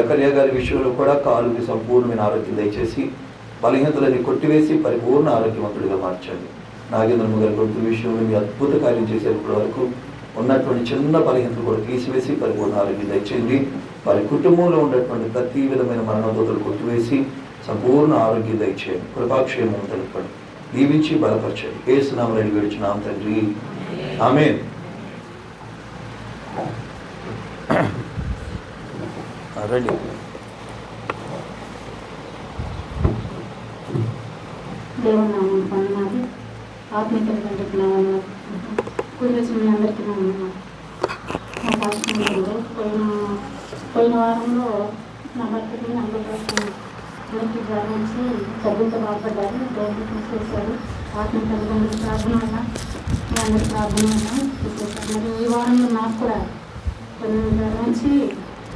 జకర్యా గారి విషయంలో కూడా కాలుకి సంపూర్ణమైన ఆరోగ్యం దయచేసి బలహీనతలని కొట్టివేసి పరిపూర్ణ ఆరోగ్యవంతుడిగా మార్చండి. నాగేంద్రమ్మ గారి గొంతు విషయంలో మీ అద్భుత కార్యం చేసేప్పటి వరకు ఉన్నటువంటి చిన్న బలహీనతలు కూడా తీసివేసి పరిపూర్ణ ఆరోగ్యం దయచేయండి. వారి కుటుంబంలో ఉన్నటువంటి ప్రతి విధమైన మరణోదోతలు కొట్టివేసి సంపూర్ణ ఆరోగ్యం దయచేయండి. కృపాక్షేమం తెలుపండి, దీవించి బలపరచండి. యేసు నామములో అడిగి వేడుచున్నాం తండ్రి, ఆమేన్. రండి. దేవుని నామం వందనాలు. ఆత్మీయుల తండ్రికి నా వందనాలు. కుదిరేసి మీ అందరికీ నా వందనాలు. నా పాస్టర్లు పోయిన వారంలో నా భర్తకి అందరికీ జ్వరం వచ్చి చదువుతో బాధపడ్డారు. దేవుడిని తీసేశారు. ఆత్మీయ తల్లిదండ్రులు ప్రార్థన వల్ల మీ అందరి ప్రార్థన వల్ల తీసేశారు. మరి ఈ వారంలో నాకు కూడా కొంచెం జ్వరం వచ్చి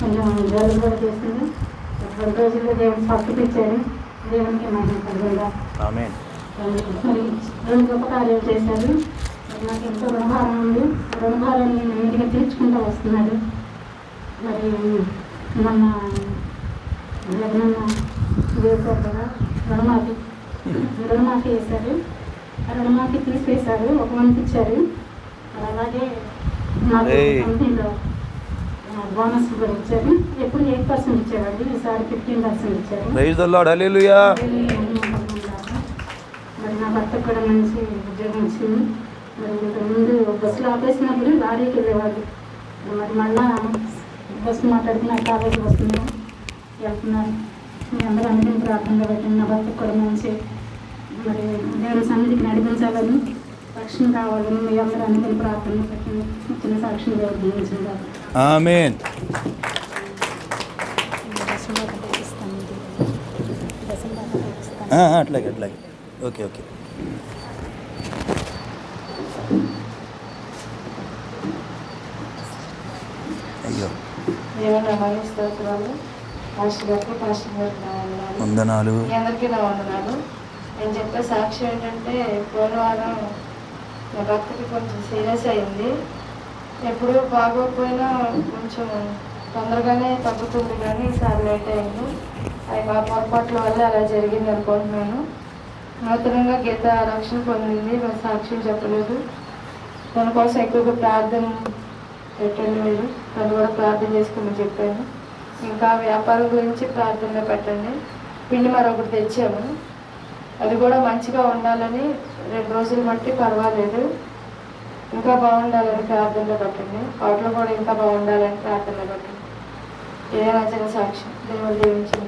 కొంచెం జ్వరం కూడా చేసింది. 2 రోజుల్లో దేవుడు పట్టుకొచ్చారు. దేవునికి మహిమ కలుగుగా. ఆమేన్. మరి రెండు గొప్ప కార్యాలు చేశారు. నాకు ఎంతో రుణభారం ఉంది. రుణభారాన్ని నేను ఇంటికి తీర్చుకుంటూ వస్తున్నాడు. మరి మొన్న జగనన్న వేశారు కదా రుణమాఫీ వేశారు. ఆ రుణమాఫీ తీసివేశారు. 1 మంత్ ఇచ్చారు. అలాగే నాకు కంపెనీలో బోనస్ కూడా ఇచ్చారు. ఎప్పుడు 8% ఇచ్చేవాళ్ళు, ఈసారి 15% ఇచ్చారు. మరి నా భర్తకు కూడా మంచి ఉద్యోగం వచ్చింది. మరి ఇంతకుముందు బస్సులో ఆపేసినప్పుడు లారీకి వెళ్ళేవాళ్ళు. మరి మళ్ళా బస్సు మాట్లాడుకుని కాలేజీకి వస్తున్నాం, వెళ్తున్నారు. మీ అందరూ అందరినీ ప్రార్థనలో పెట్టండి. నా భర్తకు కూడా మంచి మరి దేవుని సన్నిధికి నడిపించాలని, రక్షణ కావాలని మీ అందరూ అందరినీ ప్రార్థనలో పెట్టండి. చిన్న సాక్ష్యం దేవుడు. ఆమేన్. అట్లాగే అట్లాగే ఓకే ఓకే. అయ్యో వందనాలు. మీ అందరికీ నా వందనాలు. నేను చెప్పే సాక్షి ఏంటంటే, పోయిన వారం నా భర్తకి కొంచెం సీరియస్ అయింది. ఎప్పుడు బాగోకపోయినా కొంచెం తొందరగానే తగ్గుతుంది, కానీ ఈసారి లేట్ అయింది. అది మా పొరపాట్ల వల్ల అలా జరిగింది అనుకుంటున్నాను. నూతనంగా గీత రక్షణ పొందింది. మరి సాక్ష్యం చెప్పలేదు. తన కోసం ఎక్కువగా ప్రార్థన పెట్టండి. మీరు తను కూడా ప్రార్థన చేసుకోమని చెప్పాను. ఇంకా వ్యాపారం గురించి ప్రార్థనలో పెట్టండి. పిండి మరొకటి తెచ్చాము, అది కూడా మంచిగా ఉండాలని 2 రోజులు బట్టి పర్వాలేదు, ఇంకా బాగుండాలని ప్రార్థనలో పెట్టండి. వాటిలో కూడా ఇంకా బాగుండాలని ప్రార్థనలో పెట్టండి. ఇదే నా చిన్న సాక్ష్యం. దేవుడు దీవించిన.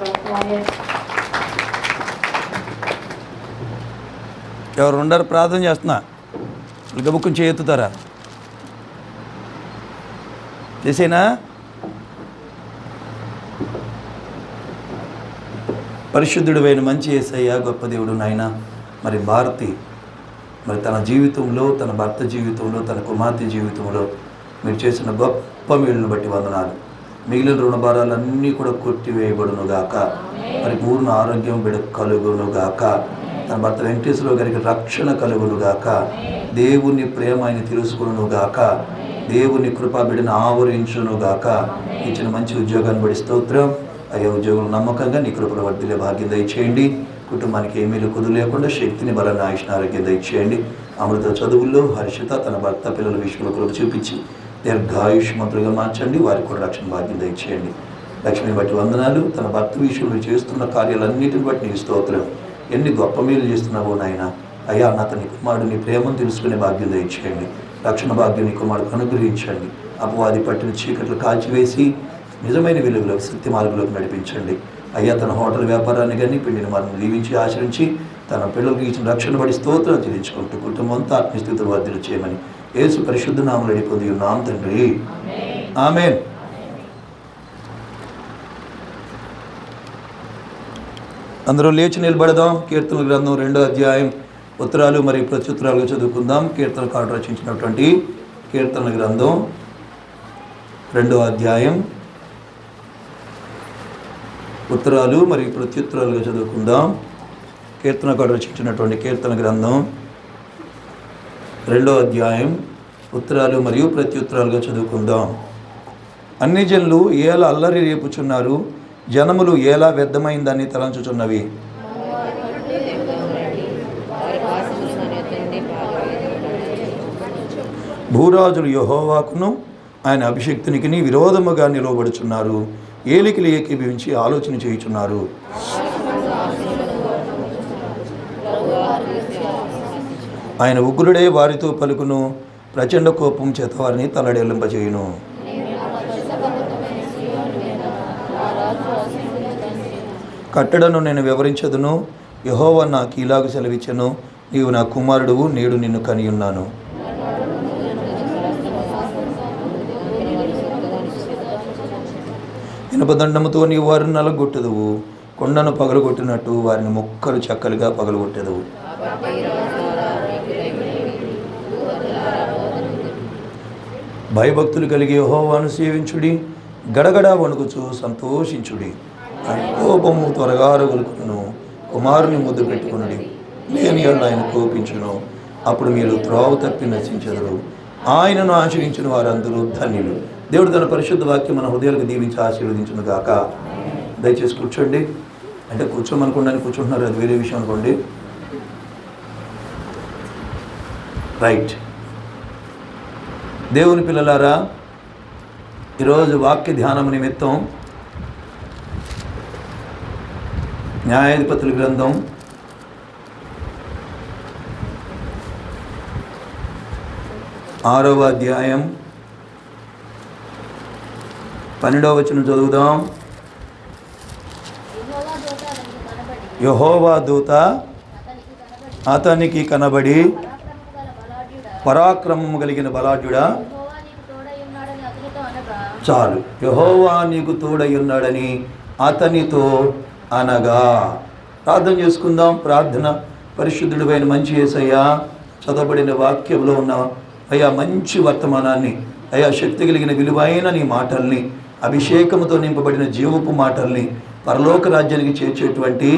ఎవరు ఉండరు? ప్రార్థన చేస్తున్నా, గబుక్కుని చేయెత్తుతారా? చేసేనా? పరిశుద్ధుడైన మంచి యేసయ్య, గొప్ప దేవుడు నాయన. మరి భారతి మరి తన జీవితంలో, తన భర్త జీవితంలో, తన కుమార్తె జీవితంలో మీరు చేసిన గొప్ప మేలును బట్టి వందనాలు. మిగిలిన రుణభారాలన్నీ కూడా కొట్టివేయబడును గాక. మరి పూర్ణ ఆరోగ్యం బిడ కలుగును గాక. తన భర్త వెంకటేశ్వరరావు గారికి రక్షణ కలుగును గాక. దేవుని ప్రేమ ఆయన తెలుసుకును గాక. దేవుని కృపా బిడ్డను ఆవరించును గాక. ఇచ్చిన మంచి ఉద్యోగాన్ని బడి స్తోత్రం అయ్యా. ఉద్యోగులు నమ్మకంగా నీ కృపను వర్ధిల్లే భాగ్యం దయచేయండి. కుటుంబానికి ఏమీ కుదు లేకుండా శక్తిని, బలాన్ని, ఆయుష్ణ ఆరోగ్యం దయచేయండి. అమృత చదువుల్లో హర్షిత తన భర్త పిల్లల విషయంలో కృప చూపించి దీర్ఘాయుష్మంతులుగా మార్చండి. వారికి కూడా రక్షణ భాగ్యం దయచేయండి. లక్ష్మిని బట్టి వందనాలు. తన భర్త విషయంలో చేస్తున్న కార్యాలన్నిటిని బట్టి నీ స్తోత్రం. ఎన్ని గొప్ప మేలు చేస్తున్నావో నాయన. అయ్యా నీ కుమారుడు నీ ప్రేమను తెలుసుకునే భాగ్యం దయచేయండి. రక్షణ భాగ్యం నీ కుమారుడికి అనుగ్రహించండి. అపవాది పట్టిన చీకట్లు కాల్చివేసి నిజమైన వెలుగులో, సత్య మార్గంలోకి నడిపించండి. అయ్యా తన హోటల్ వ్యాపారాన్ని కానీ పిండిని మనం దీవించి ఆచరించి తన పిల్లలకి ఇచ్చిన రక్షణ పడి స్తోత్రం చెల్లించుకుంటూ కుటుంబం అంతా ఆత్మీయస్థితిలో వర్ధిల్లు చేయమని యేసు పరిశుద్ధ నామములో పొంది ఉన్నాం తండ్రి, ఆమేన్. అందరూ లేచి నిలబడదాం. కీర్తన గ్రంథం 2వ అధ్యాయం ఉత్తరాలు మరియు ప్రత్యుత్తరాలుగా చదువుకుందాం. కీర్తనకారుడు రచించినటువంటి కీర్తన గ్రంథం 2వ అధ్యాయం ఉత్తరాలు మరియు ప్రత్యుత్తరాలుగా చదువుకుందాం. కీర్తనకారుడు రచించినటువంటి కీర్తన గ్రంథం 2వ అధ్యాయం ఉత్తరాలు మరియు ప్రత్యుత్తరాలుగా చదువుకుందాం. అన్ని జనులు ఏల అల్లరి రేపుచున్నారు, జనములు ఎలా వ్యర్థమైందని తలంచుచున్నవి. భూరాజులు యెహోవాకును ఆయన అభిషిక్తునికి విరోధముగా నిలవబడుచున్నారు. ఏలికలు ఏకీభవించి ఆలోచన చేయుచున్నారు. ఆయన ఉగ్రుడే వారితో పలుకును, ప్రచండ కోపం చేత వారిని తల్లడిల్లింపచేయును. కట్టడను నేను వివరించదును. యెహోవా నాకు ఇలాగ సెలవిచ్చెను, నీవు నా కుమారుడువు, నేడు నిన్ను కనియున్నాను. ఇనుపదండముతో నీవు వారిని నలగొట్టెదవు, కొండను పగలగొట్టినట్టు వారిని ముక్కలు చెక్కలుగా పగలగొట్టెదవు. భయభక్తులు కలిగి యెహోవాను సేవించుడి, గడగడ వణుకుచు సంతోషించుడి. ఆయన కోపము త్వరగా రగులుకును, కుమారుని ముద్దు పెట్టుకునుడి, లేని యెడల ఆయన కోపించును, అప్పుడు మీరు త్రోవ తప్పి నశించెదరు. ఆయనను ఆశ్రయించిన వారందరూ ధన్యులు. దేవుడు తన పరిశుద్ధ వాక్యం మన హృదయాలకు దీవించి ఆశీర్వదించును గాక. దయచేసి కూర్చోండి. అంటే కూర్చోమనుకోండి కూర్చుంటున్నారు, అది వేరే విషయం అనుకోండి. రైట్. దేవుని పిల్లలారా, ఈరోజు వాక్య ధ్యానం నిమిత్తం న్యాయాధిపతుల గ్రంథం 6వ అధ్యాయం 12వ వచనం చదువుదాం. యెహోవా దూత అతనికి కనబడి, పరాక్రమము కలిగిన బలాఢ్యుడా, చాలు, యెహోవా నీకు తోడయ్యున్నాడని అతనితో అనగా. ప్రార్థన చేసుకుందాం. ప్రార్థన. పరిశుద్ధుడైన మంచి యేసయ్యా, చదవబడిన వాక్యంలో ఉన్న అయ్యా మంచి వర్తమానాన్ని, అయ్యా శక్తి కలిగిన విలువైన నీ మాటల్ని, అభిషేకముతో నింపబడిన జీవపు మాటల్ని, పరలోక రాజ్యానికి చేర్చేటువంటి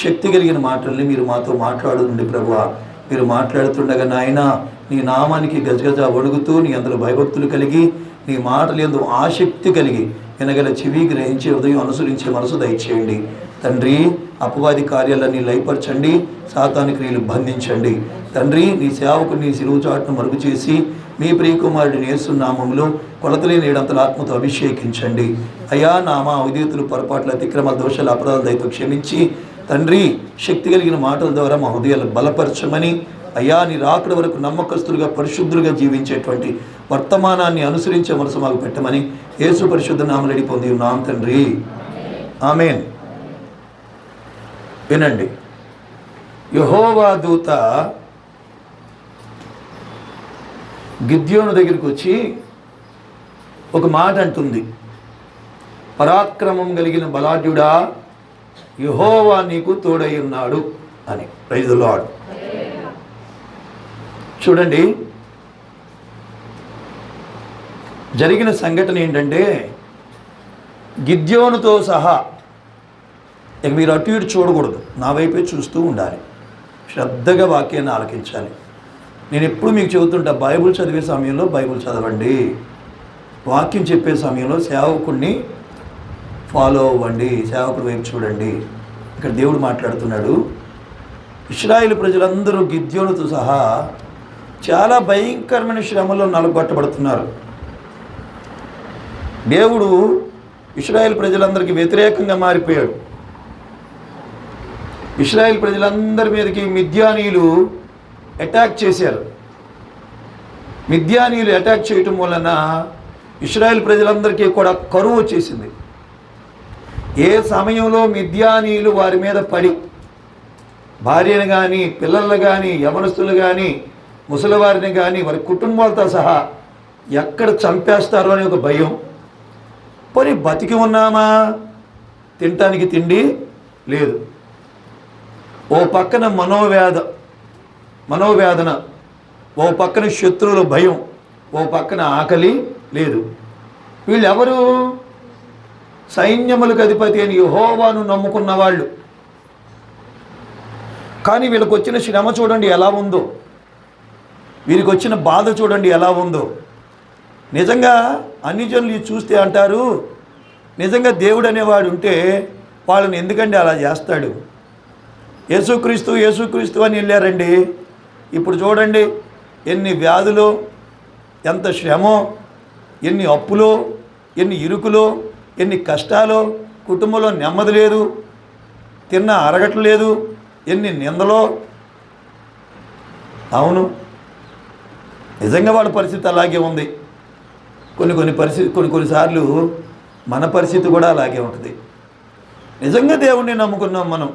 శక్తి కలిగిన మాటల్ని మీరు మాతో మాట్లాడుతుండే ప్రభువా. మీరు మాట్లాడుతుండగా నాయన, నీ నామానికి గజగజ వణుగుతూ, నీ అందులో భయభక్తులు కలిగి, నీ మాటలు ఎందు ఆసక్తి కలిగి, వినగల చెవి గ్రహించే ఉదయం అనుసరించే మనసు దయచేయండి తండ్రి. అపవాది కార్యాలన్నీ లయపరచండి, సాతాను క్రియలు బంధించండి తండ్రి. నీ సేవకు నీ సిలువ చాటును మరుగు చేసి, మీ ప్రియకుమారుడిని యేసు నామములో కొలతలేని ఏడంతల ఆత్మతో అభిషేకించండి అయ్యా. నామా ఉదయతులు, పొరపాట్ల, అతిక్రమాల, దోషాల, అపరాధాలు దయతో క్షమించి తండ్రి, శక్తి కలిగిన మాటల ద్వారా మా హృదయాలు బలపరచమని అయ్యా, నీ రాకడ వరకు నమ్మకస్తులుగా పరిశుద్ధులుగా జీవించేటువంటి వర్తమానాన్ని అనుసరించే మనసు మాకు పెట్టమని యేసు పరిశుద్ధ నామములో అడిగి పొంది ఉన్నాం తండ్రి. ఆమేన్. వినండి. యెహోవా దూత గిద్యోను దగ్గరికి వచ్చి ఒక మాట అంటుంది, పరాక్రమం కలిగిన బలాఢ్యుడా, యెహోవా నీకు తోడై ఉన్నాడు అని. Praise the Lord. చూడండి, జరిగిన సంఘటన ఏంటంటే, గిద్యోనుతో సహా, ఇక మీరు అటు ఇటు చూడకూడదు, నా వైపే చూస్తూ ఉండాలి, శ్రద్ధగా వాక్యాన్ని ఆలకించాలి. నేను ఎప్పుడు మీకు చెబుతుంటా, బైబిల్ చదివే సమయంలో బైబిల్ చదవండి, వాక్యం చెప్పే సమయంలో సేవకుడిని ఫాలో అవ్వండి, సేవకుడి వైపు చూడండి. ఇక్కడ దేవుడు మాట్లాడుతున్నాడు. ఇశ్రాయేలు ప్రజలందరూ గిద్యోనుతో సహా చాలా భయంకరమైన శ్రమలో నలగొట్టబడుతున్నారు. దేవుడు ఇశ్రాయేలు ప్రజలందరికీ వ్యతిరేకంగా మారిపోయాడు. ఇశ్రాయేలు ప్రజలందరి మీదకి మిద్యానీయులు అటాక్ చేశారు. మిద్యానీయులు అటాక్ చేయటం వలన ఇశ్రాయేలు ప్రజలందరికీ కూడా కరువు వచ్చేసింది. ఏ సమయంలో మిద్యానీయులు వారి మీద పడి భార్యను కానీ, పిల్లలను కానీ, యవనస్తులు కానీ, ముసలివారిని కానీ, వారి కుటుంబాలతో సహా ఎక్కడ చంపేస్తారో అనే ఒక భయం. పోనీ బతికి ఉన్నామా, తినటానికి తిండి లేదు, ఓ పక్కన మనోవేదన, ఓ పక్కన శత్రువుల భయం, ఓ పక్కన ఆకలి లేదు. వీళ్ళెవరు? సైన్యములకు అధిపతి అని యెహోవాను నమ్ముకున్న వాళ్ళు. కానీ వీళ్ళకి వచ్చిన శ్రమ చూడండి ఎలా ఉందో, వీరికి వచ్చిన బాధ చూడండి ఎలా ఉందో. నిజంగా అన్ని జనులు చూస్తే అంటారు, నిజంగా దేవుడు అనేవాడు ఉంటే వాళ్ళని ఎందుకండి అలా చేస్తాడు? యేసుక్రీస్తు యేసుక్రీస్తు అని వెళ్ళారండి. ఇప్పుడు చూడండి ఎన్ని వ్యాధులు, ఎంత శ్రమో, ఎన్ని అప్పులో, ఎన్ని ఇరుకులో, ఎన్ని కష్టాలో, కుటుంబంలో నెమ్మది లేదు, తిన్న అరగట్లేదు, ఎన్ని నిందలో. అవును, నిజంగా వాళ్ళ పరిస్థితి అలాగే ఉంది. కొన్నిసార్లు మన పరిస్థితి కూడా అలాగే ఉంటుంది. నిజంగా దేవుణ్ణి నమ్ముకున్నాం మనం.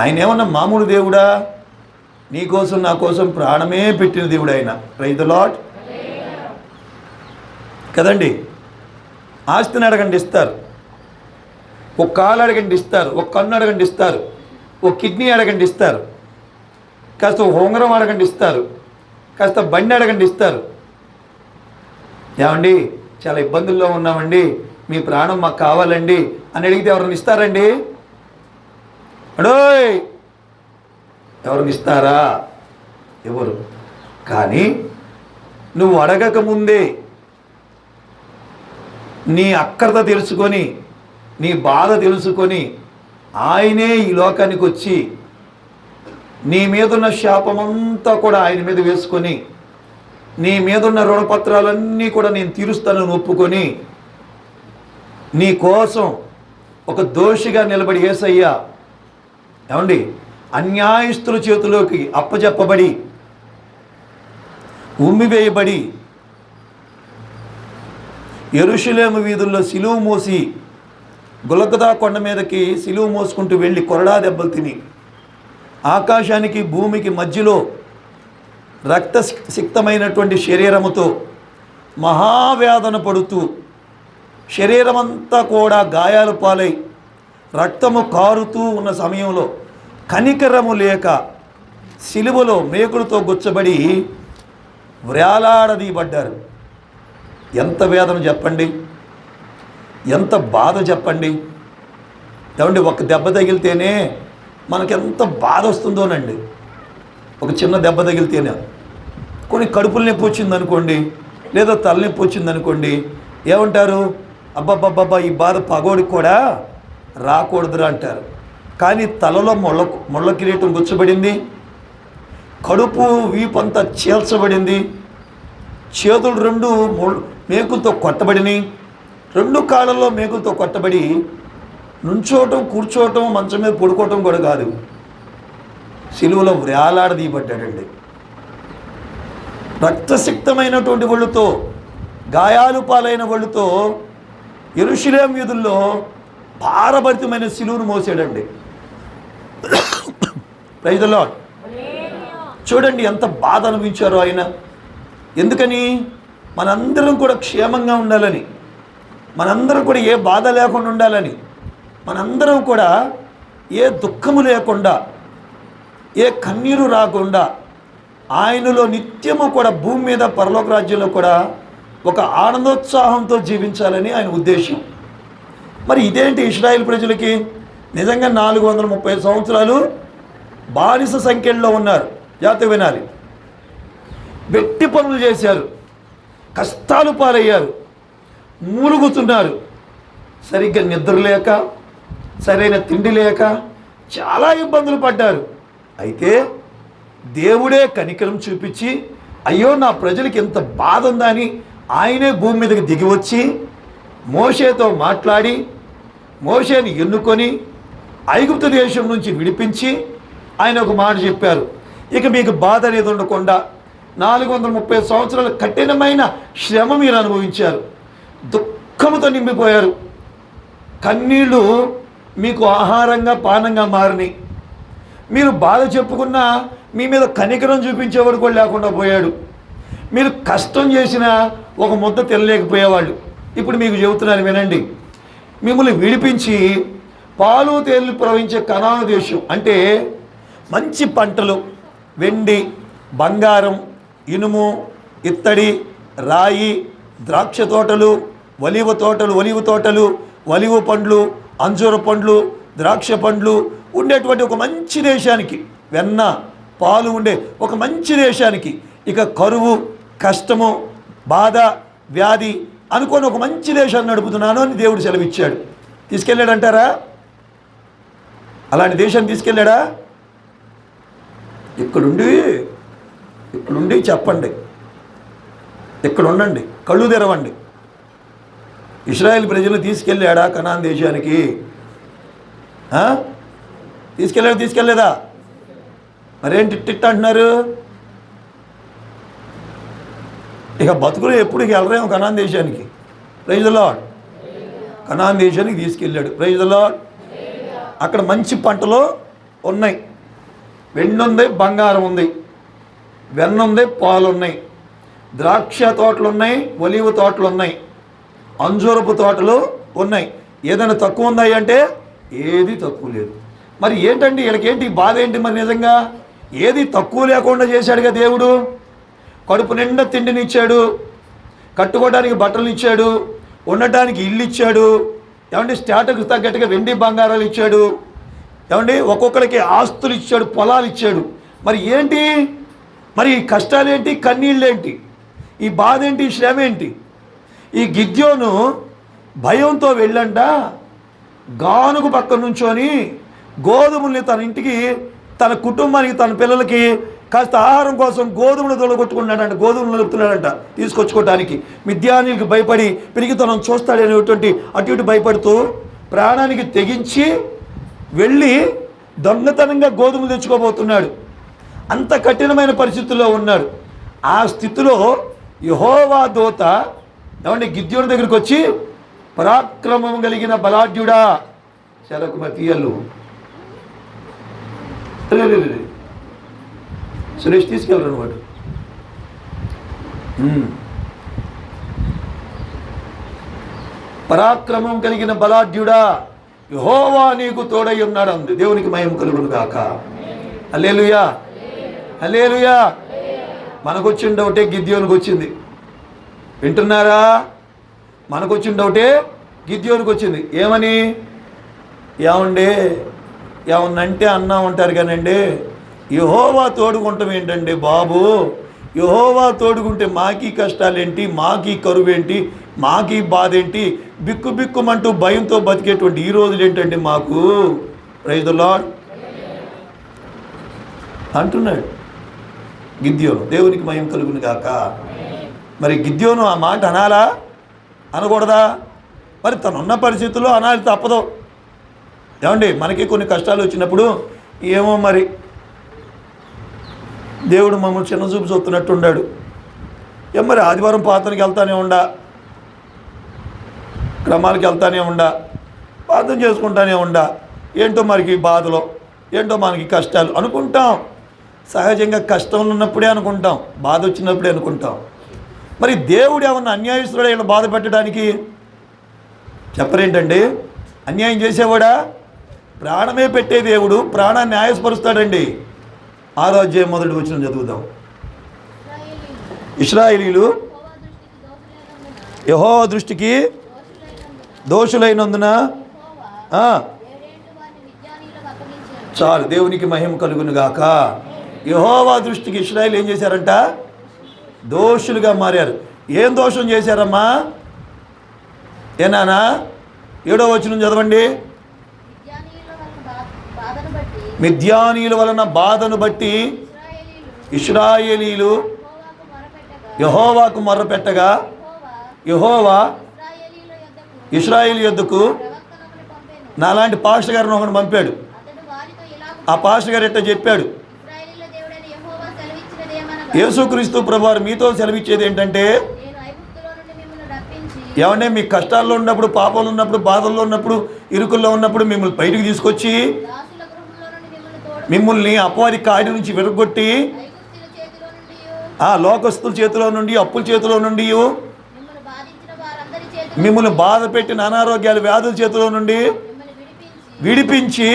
ఆయన ఏమన్నా మామూలు దేవుడా? నీ కోసం నా కోసం ప్రాణమే పెట్టిన దేవుడు ఆయన. ప్రైజ్ ది లార్డ్ కదండి. ఆస్తిని అడగండి ఇస్తారు, ఒక కాలు అడగండి ఇస్తారు, ఒక కన్ను అడగండి ఇస్తారు, ఒక కిడ్నీ అడగండి ఇస్తారు, కాస్త ఉంగరం అడగండి ఇస్తారు, కాస్త బండి అడగండి ఇస్తారు. ఏమండి చాలా ఇబ్బందుల్లో ఉన్నామండి, మీ ప్రాణం మాకు కావాలండి అని అడిగితే ఎవరిని ఇస్తారండి? అడోయ్ ఎవరిని ఇస్తారా? ఎవరు? కానీ నువ్వు అడగకముందే నీ అక్కర్త తెలుసుకొని, నీ బాధ తెలుసుకొని ఆయనే ఈ లోకానికి వచ్చి నీ మీదున్న శాపమంతా కూడా ఆయన మీద వేసుకొని, నీ మీదున్న రుణపత్రాలన్నీ కూడా నేను తీరుస్తానని ఒప్పుకొని నీ కోసం ఒక దోషిగా నిలబడి యేసయ్యా ఏమండి అన్యాయస్తుల చేతిలోకి అప్పచెప్పబడి ఉమ్మివేయబడి యెరూషలేము వీధుల్లో సిలువ మోసి గొలగతా కొండ మీదకి సిలువ మోసుకుంటూ వెళ్ళి కొరడా దెబ్బలు తిని ఆకాశానికి భూమికి మధ్యలో రక్తసిక్తమైనటువంటి శరీరముతో మహావేదన పడుతూ శరీరమంతా కూడా గాయాలు పాలై రక్తము కారుతూ ఉన్న సమయంలో కనికరము లేక సిలువలో మేకులతో గుచ్చబడి వ్రేలాడదీయబడ్డారు. ఎంత వేదన చెప్పండి, ఎంత బాధ చెప్పండి. ఏమండి ఒక దెబ్బ తగిలితేనే మనకెంత బాధ వస్తుందోనండి. ఒక చిన్న దెబ్బ తగిలితేనే కొన్ని కడుపుల నొప్పి వచ్చిందనుకోండి, లేదా తలనొప్పి వచ్చిందనుకోండి, ఏమంటారు? అబ్బబ్బబ్బబ్బా ఈ బాధ పగోడికి కూడా రాకూడదురా అంటారు. కానీ తలలో ముళ్ళ కిరీటం గుచ్చబడింది, కడుపు వీపంతా చీల్చబడింది, చేతులు రెండు మేకులతో కొట్టబడినాయి, రెండు కాళ్ళల్లో మేకులతో కొట్టబడి నుంచోవటం, కూర్చోవటం, మంచం మీద పడుకోవటం కూడా కాదు, సిలువలో వ్రేలాడదీయబడ్డాడండి. రక్తసిక్తమైనటువంటి ఒళ్ళుతో, గాయాలు పాలైన ఒళ్ళుతో యెరూషలేము వీధుల్లో భారభరితమైన సిలువను మోసాడండి. Praise the Lord. చూడండి ఎంత బాధ అనిపించారో ఆయన. ఎందుకని? మనందరం కూడా క్షేమంగా ఉండాలని, మనందరం కూడా ఏ బాధ లేకుండా ఉండాలని, మనందరం కూడా ఏ దుఃఖము లేకుండా, ఏ కన్నీరు రాకుండా ఆయనలో నిత్యము కూడా భూమి మీద పరలోక రాజ్యంలో కూడా ఒక ఆనందోత్సాహంతో జీవించాలని ఆయన ఉద్దేశం. మరి ఇదేంటి ఇశ్రాయేల్ ప్రజలకి? నిజంగా 430 సంవత్సరాలు బానిస సంఖ్యలో ఉన్నారు. జాగ్రత్తగా వినాలి. వెట్టి పనులు చేశారు, కష్టాలు పాలయ్యారు, మూలుగుతున్నారు, సరిగ్గా నిద్ర లేక, సరైన తిండి లేక చాలా ఇబ్బందులు పడ్డారు. అయితే దేవుడే కనికరం చూపించి, అయ్యో నా ప్రజలకి ఎంత బాధ ఉందని ఆయనే భూమి మీదకి దిగి వచ్చి మోషేతో మాట్లాడి మోషేని ఎన్నుకొని ఐగుప్తు దేశం నుంచి విడిపించి ఆయన ఒక మాట చెప్పారు. ఇక మీకు బాధ అనేది ఉండకుండా 430 సంవత్సరాల కఠినమైన శ్రమ మీరు అనుభవించారు, దుఃఖముతో నిండిపోయారు, కన్నీళ్ళు మీకు ఆహారంగా పానంగా మారినాయి. మీరు బాధ చెప్పుకున్నా మీ మీద కనికరం చూపించేవాడు కూడా లేకుండా పోయాడు. మీరు కష్టం చేసినా ఒక ముద్ద తినలేకపోయేవాళ్ళు. ఇప్పుడు మీకు చెబుతున్నాను వినండి. మిమ్మల్ని విడిపించి పాలు తేళ్లు ప్రవహించే కనాను దేశం, అంటే మంచి పంటలు, వెండి, బంగారం, ఇనుము, ఇత్తడి, రాయి, ద్రాక్ష తోటలు, ఒలివ తోటలు, ఒలివ పండ్లు, అంజూర పండ్లు, ద్రాక్ష పండ్లు ఉండేటువంటి ఒక మంచి దేశానికి, వెన్న పాలు ఉండే ఒక మంచి దేశానికి, ఇక కరువు, కష్టము, బాధ, వ్యాధి అనుకొని ఒక మంచి దేశాన్ని నడుపుతున్నాను అని దేవుడు సెలవిచ్చాడు. తీసుకెళ్ళాడంటారా? అలాంటి దేశాన్ని తీసుకెళ్ళాడా? ఇక్కడుండి చెప్పండి, ఇక్కడ ఉండండి, కళ్ళు తెరవండి. ఇశ్రాయేల్ ప్రజలు తీసుకెళ్ళాడా కనాన్ దేశానికి? తీసుకెళ్ళలేదా? మరేంటి టిట్ అంటున్నారు? ఇక బతుకులు ఎప్పుడు వెళ్ళరేమో కనాన్ దేశానికి. Praise the Lord. కనాన్ దేశానికి తీసుకెళ్ళాడు. Praise the Lord. అక్కడ మంచి పంటలు ఉన్నాయి, వెండి ఉంది, బంగారం ఉంది, వెన్న ఉంది, పాలు ఉన్నాయి, ద్రాక్ష తోటలు ఉన్నాయి, ఒలివ తోటలు ఉన్నాయి, అంజూరపు తోటలు ఉన్నాయి. ఏదైనా తక్కువ ఉన్నాయి అంటే ఏది తక్కువ లేదు. మరి ఏంటండి వీళ్ళకేంటి బాధ ఏంటి? మరి నిజంగా ఏది తక్కువ లేకుండా చేశాడుగా దేవుడు. కడుపు నిండా తిండిని ఇచ్చాడు, కట్టుకోవడానికి బట్టలు ఇచ్చాడు, ఉండటానికి ఇల్లు ఇచ్చాడు, ఏమంటే స్టాటకు తగ్గట్టుగా వెండి బంగారాలు ఇచ్చాడు, ఏమండి ఒక్కొక్కరికి ఆస్తులు ఇచ్చాడు, పొలాలు ఇచ్చాడు. మరి ఏంటి? మరి ఈ కష్టాలేంటి, కన్నీళ్ళేంటి, ఈ బాధ ఏంటి, ఈ శ్రమ ఏంటి? ఈ గిద్యోను భయంతో వెళ్ళంట గానుగు పక్క నుంచొని గోధుమల్ని తన ఇంటికి, తన కుటుంబానికి, తన పిల్లలకి కాస్త ఆహారం కోసం గోధుమలు తొలగొట్టుకున్నాడంట, గోధుమలు నలుపుతున్నాడంట తీసుకొచ్చుకోవడానికి. మిద్యానీలకు భయపడి పిరిగితనం చూస్తాడనేటువంటి అటు ఇటు భయపడుతూ ప్రాణానికి తెగించి వెళ్ళి దొంగతనంగా గోధుమలు తెచ్చుకోబోతున్నాడు. అంత కఠినమైన పరిస్థితుల్లో ఉన్నాడు. ఆ స్థితిలో యెహోవా దూత ఏమంటే గిద్యోను దగ్గరికి వచ్చి, పరాక్రమం కలిగిన బలాఢ్యుడా, చెరకు మతీయలు సురేష్ తీసుకెళ్ళరు అనమాట. పరాక్రమం కలిగిన బలాఢ్యుడా, యెహోవా నీకు తోడై ఉన్నాడు అంది. దేవునికి మహిమ కలుగును గాక. హల్లెలూయా, హల్లెలూయా. మనకొచ్చిన డౌటే గిద్యోనికి వచ్చింది. వింటున్నారా? మనకొచ్చిన డౌటే గిద్యోనికి వచ్చింది. ఏమని? ఏమన్నంటే అన్నా ఉంటారు కానండి, యెహోవా తోడుకుంటాం ఏంటండి బాబు? యెహోవా తోడుకుంటే మాకీ కష్టాలేంటి, మాకీ కరువేంటి, మాకీ బాధ ఏంటి, బిక్కు బిక్కుమంటూ భయంతో బతికేటువంటి ఈ రోజులు ఏంటండి మాకు? ప్రైజ్ ది లార్డ్ అంటున్నాడు గిద్యోను. దేవునికి మహిమ కలుగును గాక. మరి గిద్యోను ఆ మాట అనాలా, అనకూడదా? మరి తనున్న పరిస్థితుల్లో అనాలి, తప్పదు. ఏమండి మనకి కొన్ని కష్టాలు వచ్చినప్పుడు ఏమో మరి దేవుడు మమ్మల్ని చిన్న చూపు చూస్తున్నట్టు ఉన్నాడు. మరి ఆదివారం ప్రార్థనకి వెళ్తానే ఉండా, క్రమాలకి వెళ్తానే ఉండా, ప్రార్థన చేసుకుంటానే ఉండా, ఏంటో మనకి బాధలు, ఏంటో మనకి కష్టాలు అనుకుంటాం. సహజంగా కష్టం ఉన్నప్పుడే అనుకుంటాం, బాధ వచ్చినప్పుడే అనుకుంటాం. మరి దేవుడు ఏమన్నా అన్యాయస్తుడు ఇలా బాధ పెట్టడానికి? చెప్పరేంటండి? అన్యాయం చేసేవాడా? ప్రాణమే పెట్టే దేవుడు ప్రాణాన్ని ఆయాసపరుస్తాడండి. 6వ అధ్యాయం 1వ వచనం చదువుదాం. ఇశ్రాయేలీలు యెహోవా దృష్టికి దోషులైనందున చాలు. దేవునికి మహిమ కలుగును గాక. యెహోవా దృష్టికి ఇశ్రాయేలు ఏం చేశారంట? దోషులుగా మారారు. ఏం దోషం చేశారమ్మా? ఏనానా 7వ వచనం చదవండి. మిద్యానీయుల వలన బాధను బట్టి ఇశ్రాయేలీలు యెహోవాకు మొర్రపెట్టగా యెహోవా ఇశ్రాయేలు యొద్దకు నాలాంటి పాస్టర్ గారిని ఒకటి పంపాడు. ఆ పాస్టర్ గారు ఎట్లా చెప్పాడు? యేసుక్రీస్తు ప్రభువారు మీతో సెలవిచ్చేది ఏంటంటే, ఏమంటే మీ కష్టాల్లో ఉన్నప్పుడు, పాపంలో ఉన్నప్పుడు, బాధల్లో ఉన్నప్పుడు, ఇరుకుల్లో ఉన్నప్పుడు మిమ్మల్ని బయటికి తీసుకొచ్చి మిమ్మల్ని అపవాది కాడి నుంచి విరగొట్టి ఆ లోకస్తుల చేతిలో నుండి, అప్పుల చేతిలో నుండి, మిమ్మల్ని బాధ పెట్టిన అనారోగ్యాల వ్యాధుల చేతిలో నుండి విడిపించి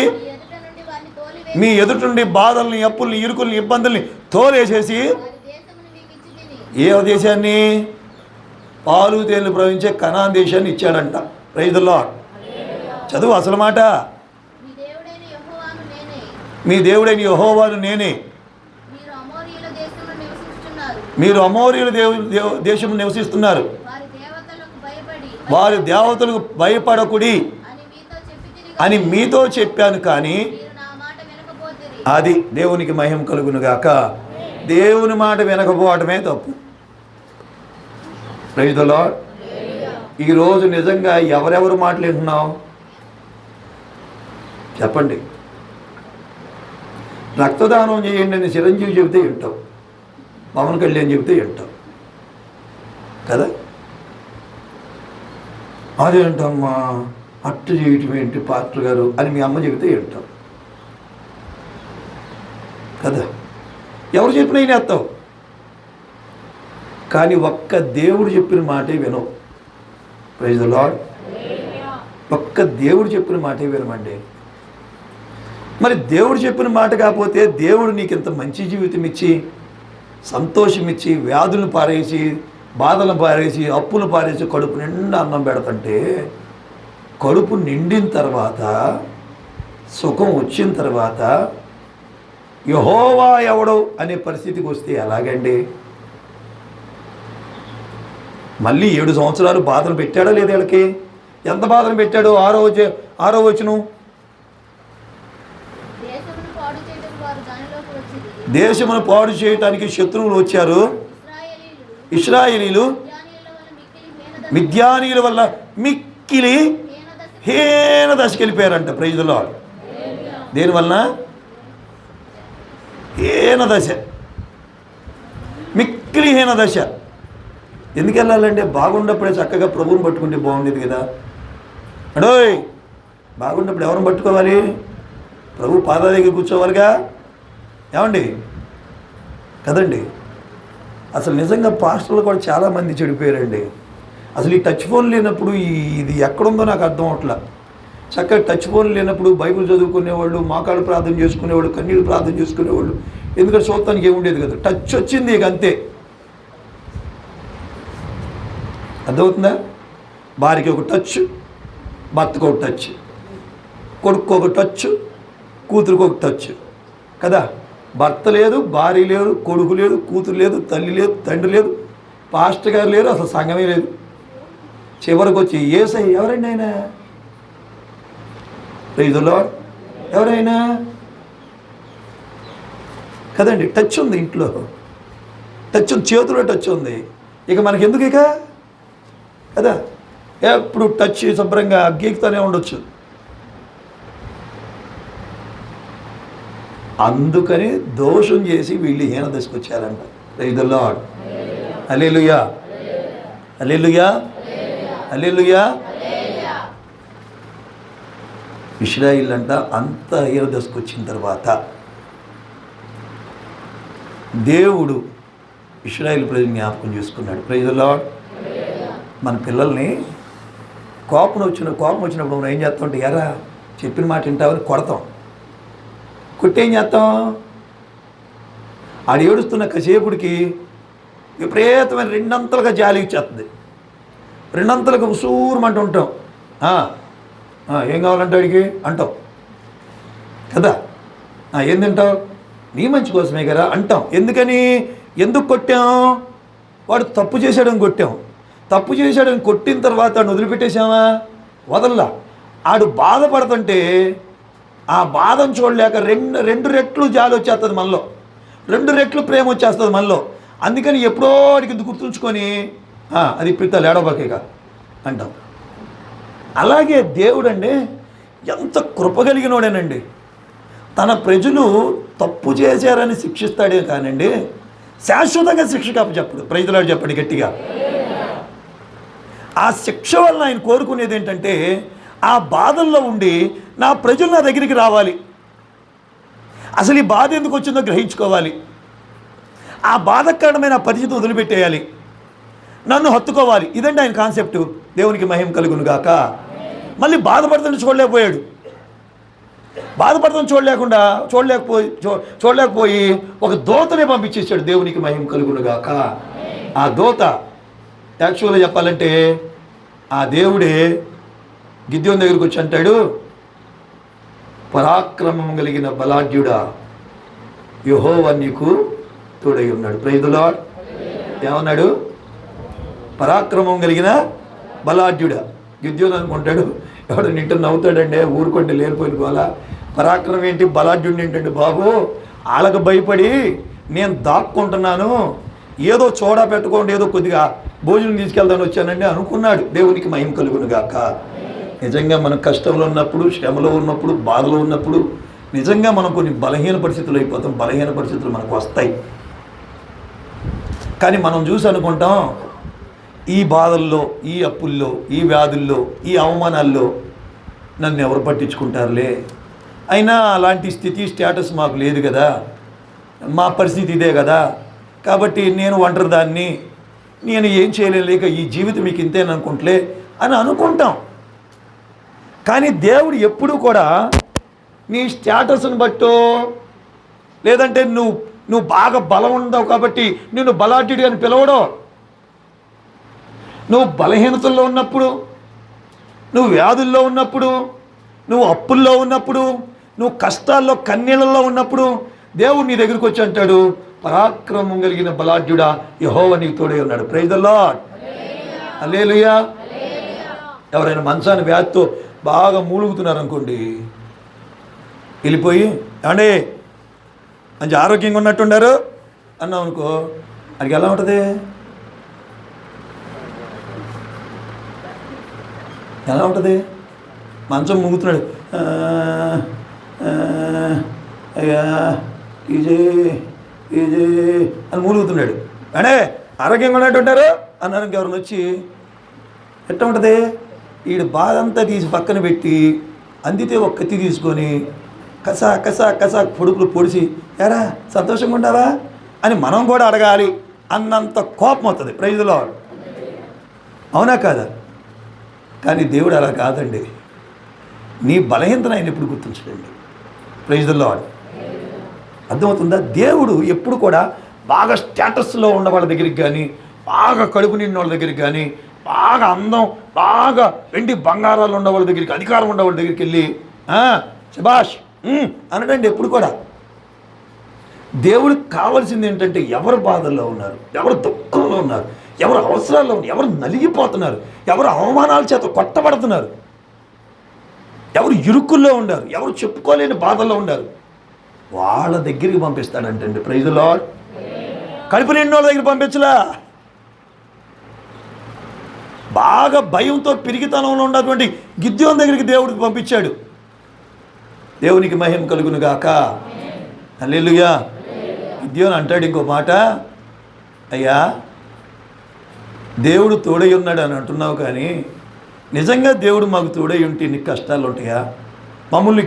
మీ ఎదుటి నుండి బాధల్ని, అప్పుల్ని, ఇరుకుల్ని, ఇబ్బందుల్ని తోలేసేసి ఏ దేశాన్ని? పాలు తేనెలు ప్రవహించే కనాన్ దేశాన్ని ఇచ్చాడంట. Praise the lord. చదువు అసలు మాట. మీ దేవుడైన యెహోవాను నేనే. మీరు అమోరీయుల దేశం నివసిస్తున్నారు. వారి దేవతలకు భయపడకుడి అని మీతో చెప్పాను, కానీ అది దేవునికి మహిమ కలుగును గాక. దేవుని మాట వినకపోవటమే తప్పు. Praise the Lord. ఈరోజు నిజంగా ఎవరెవరు మాటలు వింటున్నావు చెప్పండి. రక్తదానం చేయండి అని చిరంజీవి చెబితే వింటావు, పవన్ కళ్యాణ్ చెబితే వింటావు కదా. అదేంటమ్మా అట్టు చేయటం ఏంటి పాస్టర్ గారు అని మీ అమ్మ చెబితే వింటావు కదా. ఎవరు చెప్పినా వినేస్తావు, కానీ ఒక్క దేవుడు చెప్పిన మాటే వినవు. Praise the lord. ఒక్క దేవుడు చెప్పిన మాటే వినమండి. మరి దేవుడు చెప్పిన మాట కాకపోతే దేవుడు నీకు ఇంత మంచి జీవితం ఇచ్చి, సంతోషం ఇచ్చి, వ్యాధులను పారేసి, బాధలను పారేసి, అప్పులు పారేసి, కడుపు నిండా అన్నం పెడతంటే, కడుపు నిండిన తర్వాత, సుఖం వచ్చిన తర్వాత యెహోవా ఎవడు అనే పరిస్థితికి వస్తే ఎలాగండి? మళ్ళీ 7 సంవత్సరాలు బాధలు పెట్టాడా లేదా వీళ్ళకి? ఎంత బాధలు పెట్టాడు? ఆరో వచనం, దేశమును పాడు చేయటానికి శత్రువులు వచ్చారు. ఇశ్రాయేలీలు మిద్యానీయుల వల్ల మిక్కిలి హీన దశకి వెళ్ళిపోయారంట. Praise the lord. దేనివల్ల? హీన దశ, మిక్కిలి హీన దశ. ఎందుకు వెళ్ళాలంటే బాగున్నప్పుడే చక్కగా ప్రభువుని పట్టుకుంటే బాగుండేది కదా. అడోయ్, బాగున్నప్పుడు ఎవరిని పట్టుకోవాలి? ప్రభు పాదాల దగ్గర కూర్చోవాలిగా ఏమండి కదండి. అసలు నిజంగా పాస్టర్లు కూడా చాలామంది చెడిపోయారండి. అసలు ఈ టచ్ ఫోన్ లేనప్పుడు ఇది ఎక్కడుందో నాకు అర్థం అవట్లా. చక్కగా టచ్ ఫోన్ లేనప్పుడు బైబిల్ చదువుకునేవాళ్ళు, మోకాళ్ళు ప్రార్థన చేసుకునేవాళ్ళు, కన్నీళ్ళు ప్రార్థన చేసుకునేవాళ్ళు. ఎందుకంటే చూడటానికి ఏముండేది కదా. టచ్ వచ్చింది ఇక అంతే. అర్థమవుతుందా? భార్యకి ఒక టచ్, భర్తకు ఒక టచ్, కొడుకు ఒక టచ్, కూతురుకు ఒక టచ్ కదా. భర్త లేదు, భార్య లేదు, కొడుకు లేదు, కూతురు లేదు, తల్లి లేదు, తండ్రి లేదు, పాస్టర్ గారు లేరు, అసలు సంఘమే లేదు. చివరికి వచ్చి యేసయ్య ఎవరైనా ఆయన? Praise the Lord. ఎవరైనా కదండి. టచ్ ఉంది ఇంట్లో, టచ్ ఉంది, చేతిలో టచ్ ఉంది. ఇక మనకి ఎందుకు ఇక కదా. ఎప్పుడు టచ్ శుభ్రంగా గీకుతూనే ఉండొచ్చు. అందుకని దోషం చేసి వీళ్ళు హీన దశకొచ్చారంట. Praise the lord. Hallelujah, hallelujah, hallelujah. ఇశ్రాయేలు అంట అంత హీన దశకొచ్చిన తర్వాత దేవుడు ఇశ్రాయేలు ప్రజలు జ్ఞాపకం చేసుకున్నాడు. Praise the Lord. మన పిల్లల్ని కోపం వచ్చినప్పుడు మనం ఏం చేస్తామంటే, ఎరా చెప్పిన మాట వింటామని కొడతాం. కొట్టేం చేస్తాం? ఆడు ఏడుస్తున్న కసేపుడికి విపరీతమైన 2 అంతలుగా జాలి ఇచ్చేస్తుంది. 2 అంతలుగా ఉసూరమంటూ ఉంటాం. ఏం కావాలంటే అడిగి అంటాం కదా. ఏం తింటావు? నీ మంచి కోసమే కదా అంటాం. ఎందుకు కొట్టాం? వాడు తప్పు చేశాడని కొట్టాం. తప్పు చేశాడని కొట్టిన తర్వాత వాడిని వదిలిపెట్టేసామా? వదల్లా. ఆడు బాధపడుతుంటే ఆ బాధను చూడలేక 2 రెట్లు జాలి వచ్చేస్తుంది మనలో, 2 రెట్లు ప్రేమ వచ్చేస్తుంది మనలో. అందుకని ఎప్పుడో వాడికి గుర్తుంచుకొని అది ఇప్పుడు లేడబాకేగా అంటాం. అలాగే దేవుడు అండి ఎంత కృప కలిగినోడేనండి. తన ప్రజలు తప్పు చేశారని శిక్షిస్తాడే కానండి, శాశ్వతంగా శిక్ష చెప్పడు. ప్రజలాడు చెప్పండి గట్టిగా. ఆ శిక్ష వల్ల ఆయన కోరుకునేది ఏంటంటే, ఆ బాధల్లో ఉండి నా ప్రజలు నా దగ్గరికి రావాలి, అసలు ఈ బాధ ఎందుకు వచ్చిందో గ్రహించుకోవాలి, ఆ బాధకరమైన పరిస్థితి వదిలిపెట్టేయాలి, నన్ను హత్తుకోవాలి. ఇదండి ఆయన కాన్సెప్టు. దేవునికి మహిమ కలుగును గాక. మళ్ళీ బాధపడుతుంటే చూడలేకపోయాడు. బాధపడుతున్న చూడలేకపోయి ఒక దూతనే పంపించేశాడు. దేవునికి మహిమ కలుగును గాక. ఆ దూత యాక్చువల్గా చెప్పాలంటే ఆ దేవుడే గిద్యోని దగ్గరికి వచ్చి అంటాడు, పరాక్రమం కలిగిన బలాఢ్యుడా, యెహోవా నీకు తోడై ఉన్నాడు. Praise the Lord. ఏమన్నాడు? పరాక్రమం కలిగిన బలాఢ్యుడా. గిద్యోను అనుకుంటాడు, ఎవడు నింట నవ్వుతాడండి, ఊరుకుంటే లేనిపోయిన గోల. పరాక్రమం ఏంటి, బలాఢ్యుడిని ఏంటండి బాబు, వాళ్ళకు భయపడి నేను దాక్కుంటున్నాను, ఏదో చోడా పెట్టుకోండి, ఏదో కొద్దిగా భోజనం తీసుకెళ్దామని వచ్చానండి అనుకున్నాడు. దేవునికి మహిమ కలుగును గాక. నిజంగా మనం కష్టంలో ఉన్నప్పుడు, శ్రమలో ఉన్నప్పుడు, బాధలో ఉన్నప్పుడు నిజంగా మనం కొన్ని బలహీన పరిస్థితులు అయిపోతాం. బలహీన పరిస్థితులు మనకు వస్తాయి. కానీ మనం చూసి అనుకుంటాం, ఈ బాధల్లో, ఈ అప్పుల్లో, ఈ వ్యాధుల్లో, ఈ అవమానాల్లో నన్ను ఎవరు పట్టించుకుంటారులే, అయినా అలాంటి స్థితి స్టేటస్ మాకు లేదు కదా, మా పరిస్థితి ఇదే కదా, కాబట్టి నేను ఒంటరి దాన్ని, నేను ఏం చేయలేక ఈ జీవితం మీకు ఇంతేననుకుంటలే అని అనుకుంటాం. కానీ దేవుడు ఎప్పుడూ కూడా నీ స్టేటస్ని బట్టో, లేదంటే నువ్వు బాగా బలం ఉండవు కాబట్టి నిన్ను బలాఢ్యుడి అని పిలవడో. నువ్వు బలహీనతల్లో ఉన్నప్పుడు, నువ్వు వ్యాధుల్లో ఉన్నప్పుడు, నువ్వు అప్పుల్లో ఉన్నప్పుడు, నువ్వు కష్టాల్లో కన్నీళ్ళల్లో ఉన్నప్పుడు దేవుడు నీ దగ్గరికి వచ్చి అంటాడు, పరాక్రమం కలిగిన బలాఢ్యుడా, యెహోవా నీకు తోడై ఉన్నాడు. Praise the lord. హల్లెలూయా. ఎవరైనా మంచాన్ని వ్యాధితో బాగా మూలుగుతున్నారు అనుకోండి, వెళ్ళిపోయి ఏమండి మంచి ఆరోగ్యంగా ఉన్నట్టున్నారు అన్నాం అనుకో, అది ఎలా ఉంటుంది? ఎలా ఉంటుంది? మంచం మూగుతున్నాడు, అయ్యా ఈజే ఈజే అని మూలుగుతున్నాడు. అంటే ఆరోగ్యంగా ఉన్నట్టుంటారు అన్నారు. ఇంకెవరిని వచ్చి ఎట్లా ఉంటుంది? వీడు బాధ అంతా తీసి పక్కన పెట్టి అందితే ఒక కత్తి తీసుకొని కసా కసా కసా పొడుకులు పొడిచి, ఎరా సంతోషంగా ఉండాలా అని మనం కూడా అడగాలి అన్నంత కోపం అవుతుంది. Praise the Lord. అవునా కాదా? కానీ దేవుడు అలా కాదండి. నీ బలహీనతను ఆయన ఎప్పుడు గుర్తించడండి. Praise the lord. అర్థమవుతుందా? దేవుడు ఎప్పుడు కూడా బాగా స్టేటస్లో ఉన్న వాళ్ళ దగ్గరికి కానీ, బాగా కడుపు నిండిన వాళ్ళ దగ్గరికి కానీ, బాగా అందం, బాగా వెండి బంగారాలు ఉన్న వాళ్ళ దగ్గరికి, అధికారం ఉన్న వాళ్ళ దగ్గరికి వెళ్ళి శభాష్ అనడండి ఎప్పుడు కూడా. దేవుడికి కావాల్సింది ఏంటంటే ఎవరు బాధల్లో ఉన్నారు, ఎవరు దుఃఖంలో ఉన్నారు, ఎవరు అవసరాల్లో ఉన్నారు, ఎవరు నలిగిపోతున్నారు, ఎవరు అవమానాల చేత కొట్టబడుతున్నారు, ఎవరు ఇరుకుల్లో ఉన్నారు, ఎవరు చెప్పుకోలేని బాధల్లో ఉన్నారు, వాళ్ళ దగ్గరికి పంపిస్తాడంటండి. Praise the lord. కడుపు నిండిన వాళ్ళ దగ్గర పంపించలా. బాగా భయంతో పిరిగితనంలో ఉన్నటువంటి గిద్యోను దగ్గరికి దేవుడికి పంపించాడు. దేవునికి మహిమ కలుగును గాక. హల్లెలూయా. గిద్యోను అంటాడు ఇంకో మాట, అయ్యా దేవుడు తోడై ఉన్నాడు అని అంటున్నావు, కానీ నిజంగా దేవుడు మాకు తోడై ఉంటే నీకు కష్టాలు ఉంటాయా? మమ్మల్ని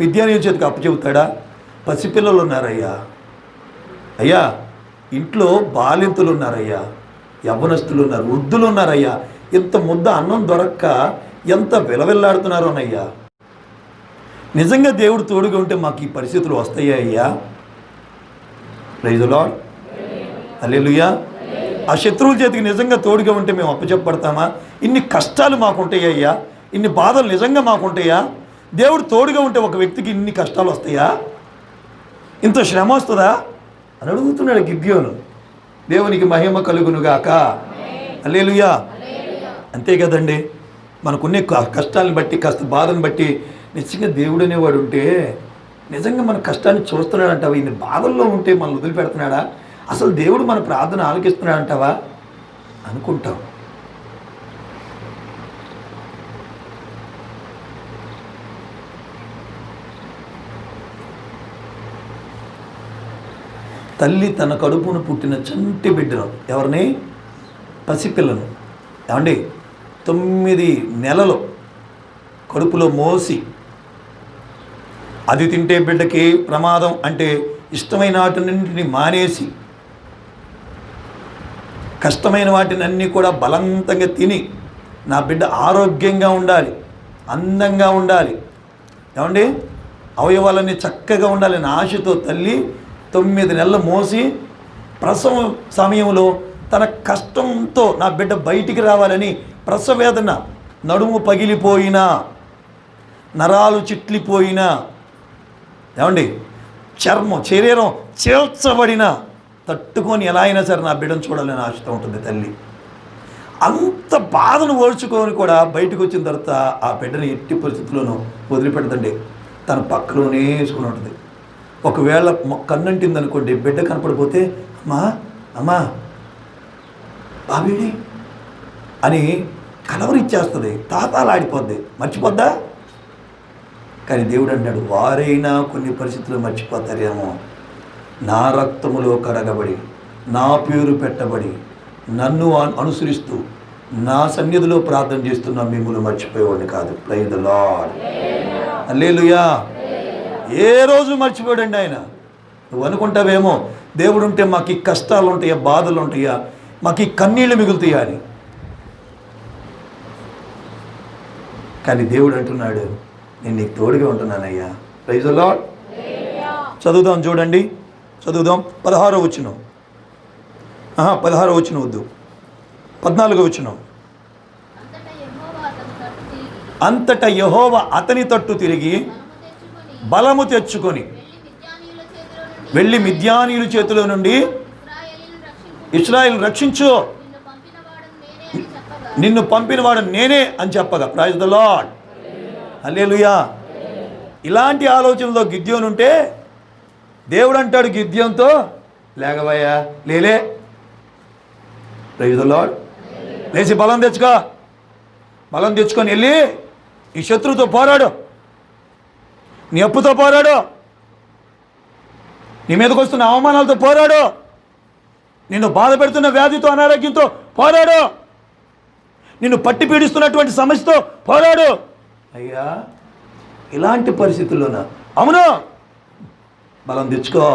మిద్యానీయుల చేతికి అప్పచెబుతాడా? పసిపిల్లలు ఉన్నారయ్యా, అయ్యా ఇంట్లో బాలింతులు ఉన్నారయ్యా, యవ్వనస్తులు ఉన్నారు, వృద్ధులు ఉన్నారయ్యా, ఇంత ముద్ద అన్నం దొరక్క ఎంత విలవిల్లాడుతున్నారోనయ్యా. నిజంగా దేవుడు తోడుగా ఉంటే మాకు ఈ పరిస్థితులు వస్తాయా అయ్యా? Praise the lord. హల్లెలూయా. ఆ శత్రువుల చేతికి నిజంగా తోడుగా ఉంటే మేము అప్పచెప్పబడతామా? ఇన్ని కష్టాలు మాకుంటాయా అయ్యా? ఇన్ని బాధలు నిజంగా మాకుంటాయా? దేవుడు తోడుగా ఉంటే ఒక వ్యక్తికి ఇన్ని కష్టాలు వస్తాయా? ఇంత శ్రమ వస్తుందా అని అడుగుతున్నాడు గిద్యోను. దేవునికి మహిమ కలుగునుగాక. హల్లెలూయా. అంతే కదండి, మనకున్న కష్టాలను బట్టి, కాస్త బాధను బట్టి నిజంగా దేవుడు అనేవాడు ఉంటే, నిజంగా మన కష్టాన్ని చూస్తున్నాడంటావా? ఇన్ని బాధల్లో ఉంటే మనల్ని వదిలిపెడుతున్నాడా? అసలు దేవుడు మన ప్రార్థన ఆలకిస్తున్నాడంటావా అనుకుంటాం. తల్లి తన కడుపును పుట్టిన చంటి బిడ్డను, ఎవరిని? పసిపిల్లను, ఏమండి 9 నెలలు కడుపులో మోసి, అది తింటే బిడ్డకి ప్రమాదం అంటే ఇష్టమైన వాటిని మానేసి, కష్టమైన వాటిని అన్నీ కూడా బలవంతంగా తిని, నా బిడ్డ ఆరోగ్యంగా ఉండాలి, అందంగా ఉండాలి, ఏమండి అవయవాలన్నీ చక్కగా ఉండాలని ఆశతో తల్లి 9 నెలలు మోసి, ప్రసవం సమయంలో తన కష్టంతో నా బిడ్డ బయటికి రావాలని ప్రసవేదన, నడుము పగిలిపోయినా, నరాలు చిట్లిపోయినా, ఏమండి శరీరం చీల్చబడినా తట్టుకొని ఎలా అయినా సరే నా బిడ్డను చూడాలని ఆశతో ఉంటుంది తల్లి. అంత బాధను ఓర్చుకొని కూడా బయటకు వచ్చిన తర్వాత ఆ బిడ్డని ఎట్టి పరిస్థితుల్లోనూ వదిలిపెట్టదండి, తన పక్కలోనే వేసుకుని ఉంటుంది. ఒకవేళ కన్నంటింది అనుకోండి, బిడ్డ కనపడిపోతే అమ్మా అమ్మా బాబేడి అని కలవరిచ్చేస్తుంది, తాతాలాడిపోద్ది, మర్చిపోద్దా? కానీ దేవుడు అంటాడు, వారైనా కొన్ని పరిస్థితులు మర్చిపోతారేమో, నా రక్తములో కడగబడి నా పేరు పెట్టబడి నన్ను అనుసరిస్తూ నా సన్నిధిలో ప్రార్థన చేస్తున్నా మిమ్మల్ని మర్చిపోయేవాడిని కాదు. ప్రైజ్ ది లార్డ్, హల్లెలూయా. ఏ రోజు మర్చిపోయాడండి ఆయన. నువ్వు అనుకుంటావేమో దేవుడు ఉంటే మాకు ఈ కష్టాలు ఉంటాయా, బాధలు ఉంటాయా, మాకు ఈ కన్నీళ్ళు మిగులుతాయా అని. కానీ దేవుడు అంటున్నాడు, నేను నీకు తోడుగా ఉంటున్నానయ్యా. Praise the lord. చదువుదాం, చూడండి, చదువుదాం. 16వ వచనం, 16వ వచనం వద్దు, 14వ వచనం. అంతటా యెహోవా అతని తట్టు తిరిగి బలము తెచ్చుకొని వెళ్ళి మిద్యానీయుల చేతిలో నుండి ఇశ్రాయేలును రక్షించు, నిన్ను పంపినవాడు నేనే అని చెప్పగా. ప్రైజ్ ది లార్డ్, హల్లెలూయా. ఇలాంటి ఆలోచనలో గిద్యోను ఉంటే దేవుడు అంటాడు గిద్యోనుతో, లేగవయ్యా, లేలే, ప్రైజ్ ది లార్డ్, లేచి బలం తెచ్చుకో, బలం తెచ్చుకొని వెళ్ళి ఈ శత్రువుతో పోరాడు, నీ అప్పుతో పోరాడు, నీ మీదకి వస్తున్న అవమానాలతో పోరాడు, నిన్ను బాధ పెడుతున్న వ్యాధితో అనారోగ్యంతో పోరాడు, నిన్ను పట్టి పీడిస్తున్నటువంటి సమస్యతో పోరాడు. అయ్యా, ఇలాంటి పరిస్థితుల్లోన అవును, బలం తెచ్చుకో,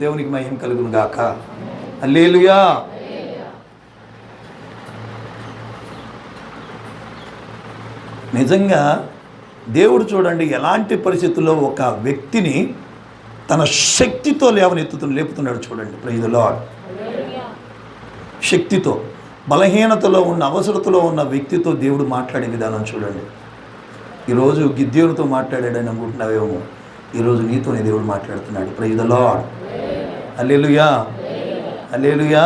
దేవునికి మహిమ కలుగును గాక. హల్లెలూయా. నిజంగా దేవుడు చూడండి ఎలాంటి పరిస్థితుల్లో ఒక వ్యక్తిని తన శక్తితో లేపుతున్నాడు చూడండి. Praise the Lord. శక్తితో, బలహీనతలో ఉన్న, అవసరతలో ఉన్న వ్యక్తితో దేవుడు మాట్లాడే విధానం చూడండి. ఈరోజు గిద్యోనుతో మాట్లాడాడని అనుకుంటున్నావేమో, ఈరోజు నీతోనే దేవుడు మాట్లాడుతున్నాడు. ప్రైజ్ ది లార్డ్, హల్లెలూయా, హల్లెలూయా.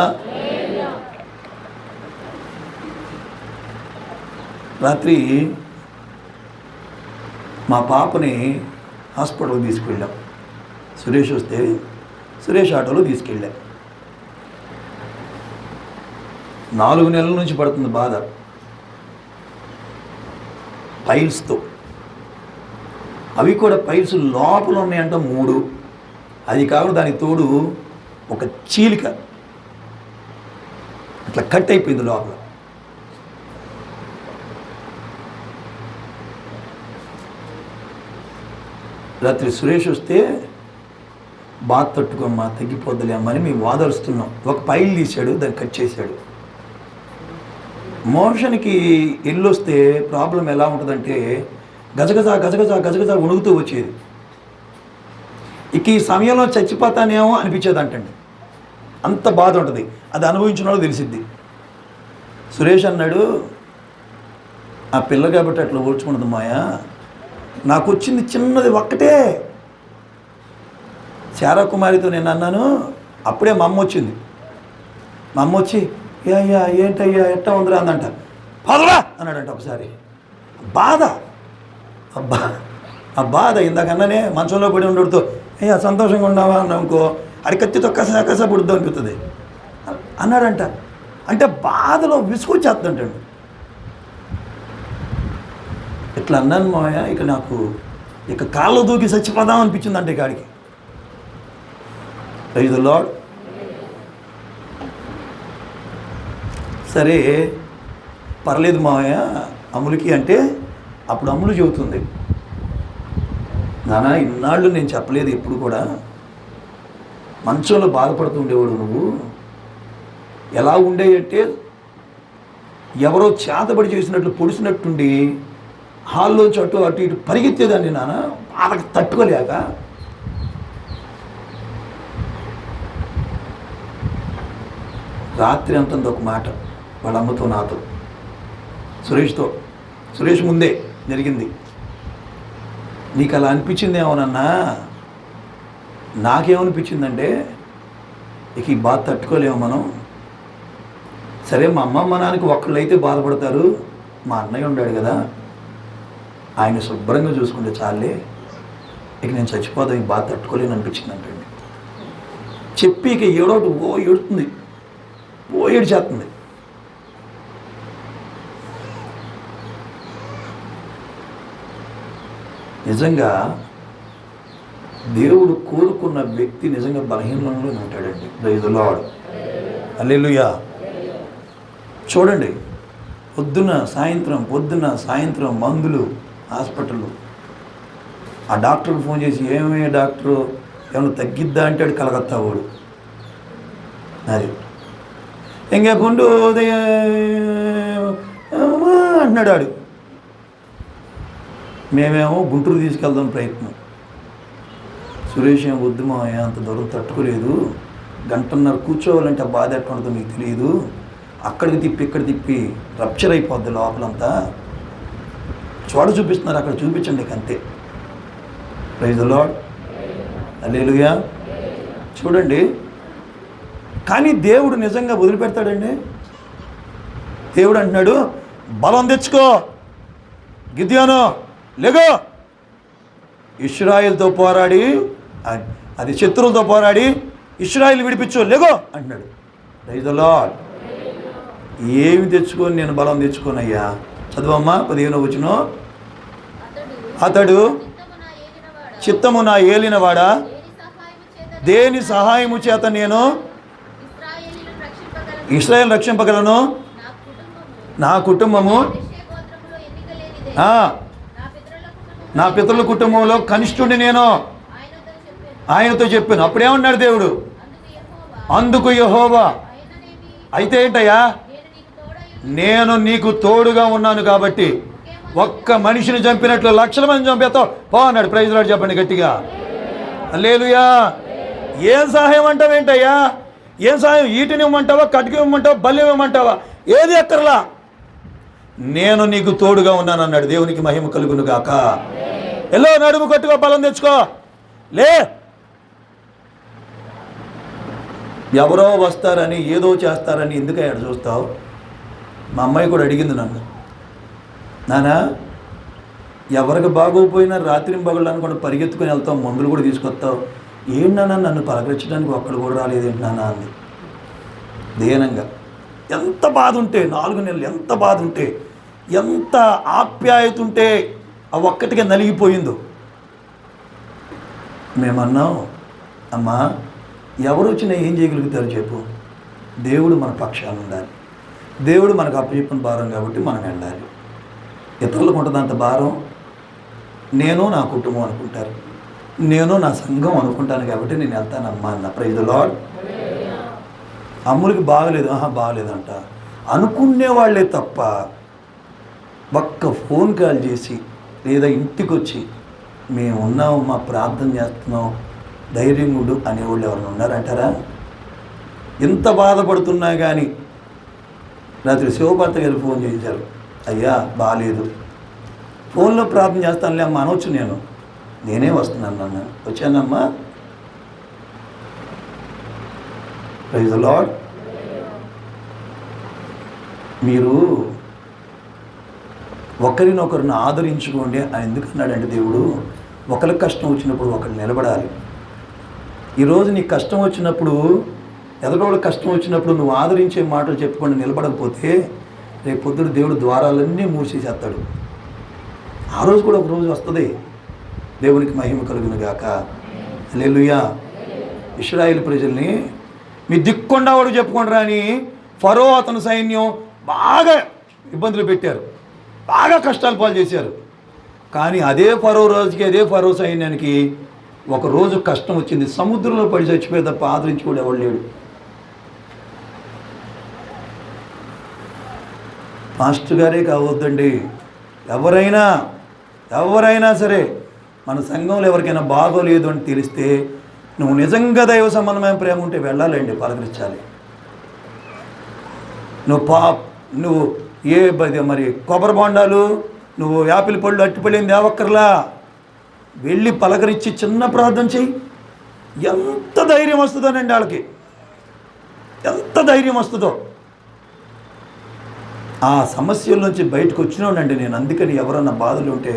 రాత్రి మా పాపని హాస్పిటల్కి తీసుకెళ్ళాం. సురేష్ వస్తే సురేష్ ఆటోలో తీసుకెళ్ళాం. 4 నెలల నుంచి పడుతుంది బాధ, పైల్స్తో. అవి కూడా పైల్స్ లోపల ఉన్నాయంట 3. అది కాకుండా దానికి తోడు ఒక చీలిక అట్లా కట్ అయిపోయింది లోపల. రాత్రి సురేష్ వస్తే బాధ తట్టుకోమ్మా, తగ్గిపోద్దులే అమ్మని మేము వాదరుస్తున్నాం. ఒక పైల్ తీశాడు, దాన్ని కట్ చేశాడు. మోషన్కి ఎల్లొస్తే ప్రాబ్లం ఎలా ఉంటుందంటే గజగజ గజగజ గజగజ వణుగుతూ వచ్చేది. ఇక ఈ సమయంలో చచ్చిపోతానేమో అనిపించేది అంటండి, అంత బాధ ఉంటుంది. అది అనుభవించిన వాళ్ళు తెలిసిద్ది. సురేష్ అన్నాడు, ఆ పిల్ల కాబట్టి అట్లా ఓడ్చుకున్నది మాయా, నాకు వచ్చింది చిన్నది ఒక్కటే. శారా కుమారితో నేను అన్నాను, అప్పుడే మా అమ్మ వచ్చింది. మా అమ్మ వచ్చి అయ్యా ఏంటయ్యా ఎట్టా ఉందిరా అందంట. పదరా అన్నాడంట ఒకసారి. బాధ, అబ్బా ఆ బాధ ఇందాకన్నానే మంచంలో పడి ఉండడుతో అయ్యా సంతోషంగా ఉన్నావా అన్నా ఇంకో అడికత్తితో కసా పుడుద్దాం అనిపిస్తుంది అన్నాడంట. అంటే బాధలో విసుకొచ్చేస్తుంటండి. ఇట్లా అన్నాను మావయ్య, ఇక నాకు ఇక కాళ్ళు దూకి చచ్చిపోదాం అనిపించిందంటే కాడికి. Praise the Lord. సరే పర్లేదు మావయ్య అమ్ములకి అంటే, అప్పుడు అమ్ములు చెబుతుంది, నాన్న ఇన్నాళ్ళు నేను చెప్పలేదు ఎప్పుడు కూడా, మంచంలో బాధపడుతుండేవాడు నువ్వు. ఎలా ఉండేయంటే ఎవరో చేతబడి చేసినట్లు పొడిసినట్టుండి హాల్లో అటు ఇటు పరిగెత్తేదాన్ని నాన్న, బాధకు తట్టుకోలేక. రాత్రి అంతంత ఒక మాట వాళ్ళ అమ్మతో నాతో, సురేష్ ముందే జరిగింది. నీకు అలా అనిపించిందేమోనన్నా, నాకేమనిపించిందంటే ఇక ఈ బాధ తట్టుకోలేము మనం, సరే మా అమ్మ మా నాన్నకి ఒక్కళ్ళైతే బాధపడతారు, మా అన్నయ్య ఉన్నాడు కదా, ఆయన శుభ్రంగా చూసుకుంటే చాలే, ఇక నేను చచ్చిపోతాను, ఈ బాధ తట్టుకోలేను అనిపించింది అంటండి. చెప్పి ఇక ఏడోటి ఏడుతుంది, ఏడ్చేస్తుంది. నిజంగా దేవుడు కోరుకున్న వ్యక్తి నిజంగా బలహీనంలో ఉంటాడండి. ప్రైజ్ ది లార్డ్, హల్లెలూయా. చూడండి, పొద్దున సాయంత్రం మందులు, హాస్పిటల్. ఆ డాక్టర్కి ఫోన్ చేసి ఏమే డాక్టరు ఏమైనా తగ్గిద్దా అంటాడు కలకత్తా వాడు. అది ఇంకా గుండు అంటున్నాడు ఆడు. మేమేమో గుంటూరు తీసుకెళ్దాం ప్రయత్నం. సురేష్ ఏం వద్దు మా అంత దూరం తట్టుకోలేదు, గంటన్నర కూర్చోవాలంటే ఆ బాధ ఎట్లా ఉంటుందో మీకు తెలియదు, అక్కడికి తిప్పి ఇక్కడ తిప్పి రప్చర్ అయిపోద్ది లోపలంతా, చూపిస్తున్నారు అక్కడ చూపించండి అంతే. ప్రైజ్ ది లార్డ్, హల్లెలూయా. చూడండి, కానీ దేవుడు నిజంగా వదిలిపెడతాడండి. దేవుడు అంటున్నాడు, బలం తెచ్చుకో గిద్యోను, లేగో, ఇశ్రాయేలుతో పోరాడి, అది శత్రువులతో పోరాడి ఇశ్రాయేలు విడిపించు, లేగో అంటున్నాడు. Praise the Lord. ఏమి తెచ్చుకొని నేను బలం తెచ్చుకోనయ్యా? చదువమ్మా 15వ వచనం. అతడు చిత్తము నా ఏలినవాడా, దేని సహాయము చేత నేను ఇశ్రాయేలు రక్షింపగలను? నా కుటుంబము నా పితరుల కుటుంబంలో కనిష్ఠుడిని నేను ఆయనతో చెప్పాను. అప్పుడేమన్నాడు దేవుడు? అందుకు యెహోవా, అయితే ఏంటయ్యా, నేను నీకు తోడుగా ఉన్నాను కాబట్టి ఒక్క మనిషిని చంపినట్లు లక్షల మంది చంపేస్తావు పో అన్నాడు. ప్రైజ్ లార్డ్ చెప్పండి గట్టిగా, హల్లెలూయా. ఏం సహాయం అంటావేంటయ్యా? ఏం సహాయం? ఈటిని ఇవ్వమంటావా, కట్టుకు ఇవ్వమంటావా, బల్లి ఇవ్వమంటావా? ఏది ఎక్కర్లా, నేను నీకు తోడుగా ఉన్నాను అన్నాడు. దేవునికి మహిమ కలుగును గాక. ఎల్లో నడుము కట్టుకో, బలం తెచ్చుకో, లే. ఎవరో వస్తారని ఏదో చేస్తారని ఎందుకయ్యాడు చూస్తావు? మా అమ్మాయి కూడా అడిగింది నన్ను, నానా ఎవరికి బాగోపోయినా రాత్రి పగళ్ళు అనుకుంటే పరిగెత్తుకొని వెళ్తావు, మందులు కూడా తీసుకొస్తావు, ఏంటన్నా నన్ను పలకరించడానికి ఒక్కడు కూడా రాలేదేంటి నాన్న అంది దీనంగా. ఎంత బాధ ఉంటే, 4 నెలలు ఎంత బాధ ఉంటే, ఎంత ఆప్యాయత ఉంటే ఆ ఒక్కటిగా నలిగిపోయిందో. మేమన్నాం, అమ్మా ఎవరు వచ్చినా ఏం చేయగలుగుతారు చెప్పు? దేవుడు మన పక్షాన ఉండాలి, దేవుడు మనకు అప్పచెప్పిన భారం కాబట్టి మనం వెళ్ళాలి. ఇతరులకు ఉంటుంది అంత భారం. నేను నా కుటుంబం అనుకుంటారు, నేను నా సంఘం అనుకుంటాను కాబట్టి నేను వెళ్తానమ్మా అన్న. Praise the lord. అమ్ములకి బాగలేదు, బాగలేదంట అనుకునే వాళ్ళే తప్ప ఒక్క ఫోన్ కాల్ చేసి లేదా ఇంటికి వచ్చి మేము ఉన్నాము, మా ప్రార్థన చేస్తున్నాం, ధైర్యం ఉండు అనేవాళ్ళు ఎవరైనా ఉన్నారంటారా? ఎంత బాధపడుతున్నా కానీ రాత్రి శివభర్త గారు ఫోన్ చేశారు, అయ్యా బాగాలేదు, ఫోన్లో ప్రార్థన చేస్తానులే అమ్మ అనవచ్చు. నేనే వస్తున్నాను అన్న. వచ్చానమ్మా. Praise the lord. మీరు ఒకరినొకరిని ఆదరించుకోండి అని ఎందుకన్నాడంటే దేవుడు, ఒకరికి కష్టం వచ్చినప్పుడు ఒకరు నిలబడాలి. ఈరోజు నీకు కష్టం వచ్చినప్పుడు, ఎదగోళ్ళకి కష్టం వచ్చినప్పుడు నువ్వు ఆదరించే మాటలు చెప్పుకొని నిలబడకపోతే రేపు పొద్దున దేవుడు ద్వారాలన్నీ మూసేసేస్తాడు. ఆ రోజు కూడా ఒక రోజు వస్తుంది. దేవునికి మహిమ కలుగును గాక. హల్లెలూయా. ఇశ్రాయేలు ప్రజల్ని మీ దిక్కుండా వాడు చెప్పుకుంటారా అని ఫరో అతని సైన్యం బాగా ఇబ్బందులు పెట్టారు, బాగా కష్టాలు పాలు చేశారు. కానీ అదే ఫరో రోజుకి, అదే ఫరో సైన్యానికి ఒక రోజు కష్టం వచ్చింది, సముద్రంలో పడి చచ్చిపోయి తప్ప ఆదరించి కూడా ఎవడు లేడు. మాస్టర్ గారే కావద్దండి, ఎవరైనా సరే మన సంఘంలో ఎవరికైనా బాగోలేదు అని తెలిస్తే నువ్వు నిజంగా దైవ సంబంధమైన ప్రేమ ఉంటే వెళ్ళాలండి, పలకరించాలి. నువ్వు మరి కొబ్బరి బొండాలు, నువ్వు యాపిల్ పళ్ళు, అట్టిపళ్ళేం దేవక్కర్లా, వెళ్ళి పలకరించి చిన్న ప్రార్థన చెయ్యి. ఎంత ధైర్యం వస్తుందోనండి వాళ్ళకి, ఎంత ధైర్యం వస్తుందో. ఆ సమస్యల నుంచి బయటకు వచ్చినానండి నేను. అందుకని ఎవరన్నా బాధలు ఉంటే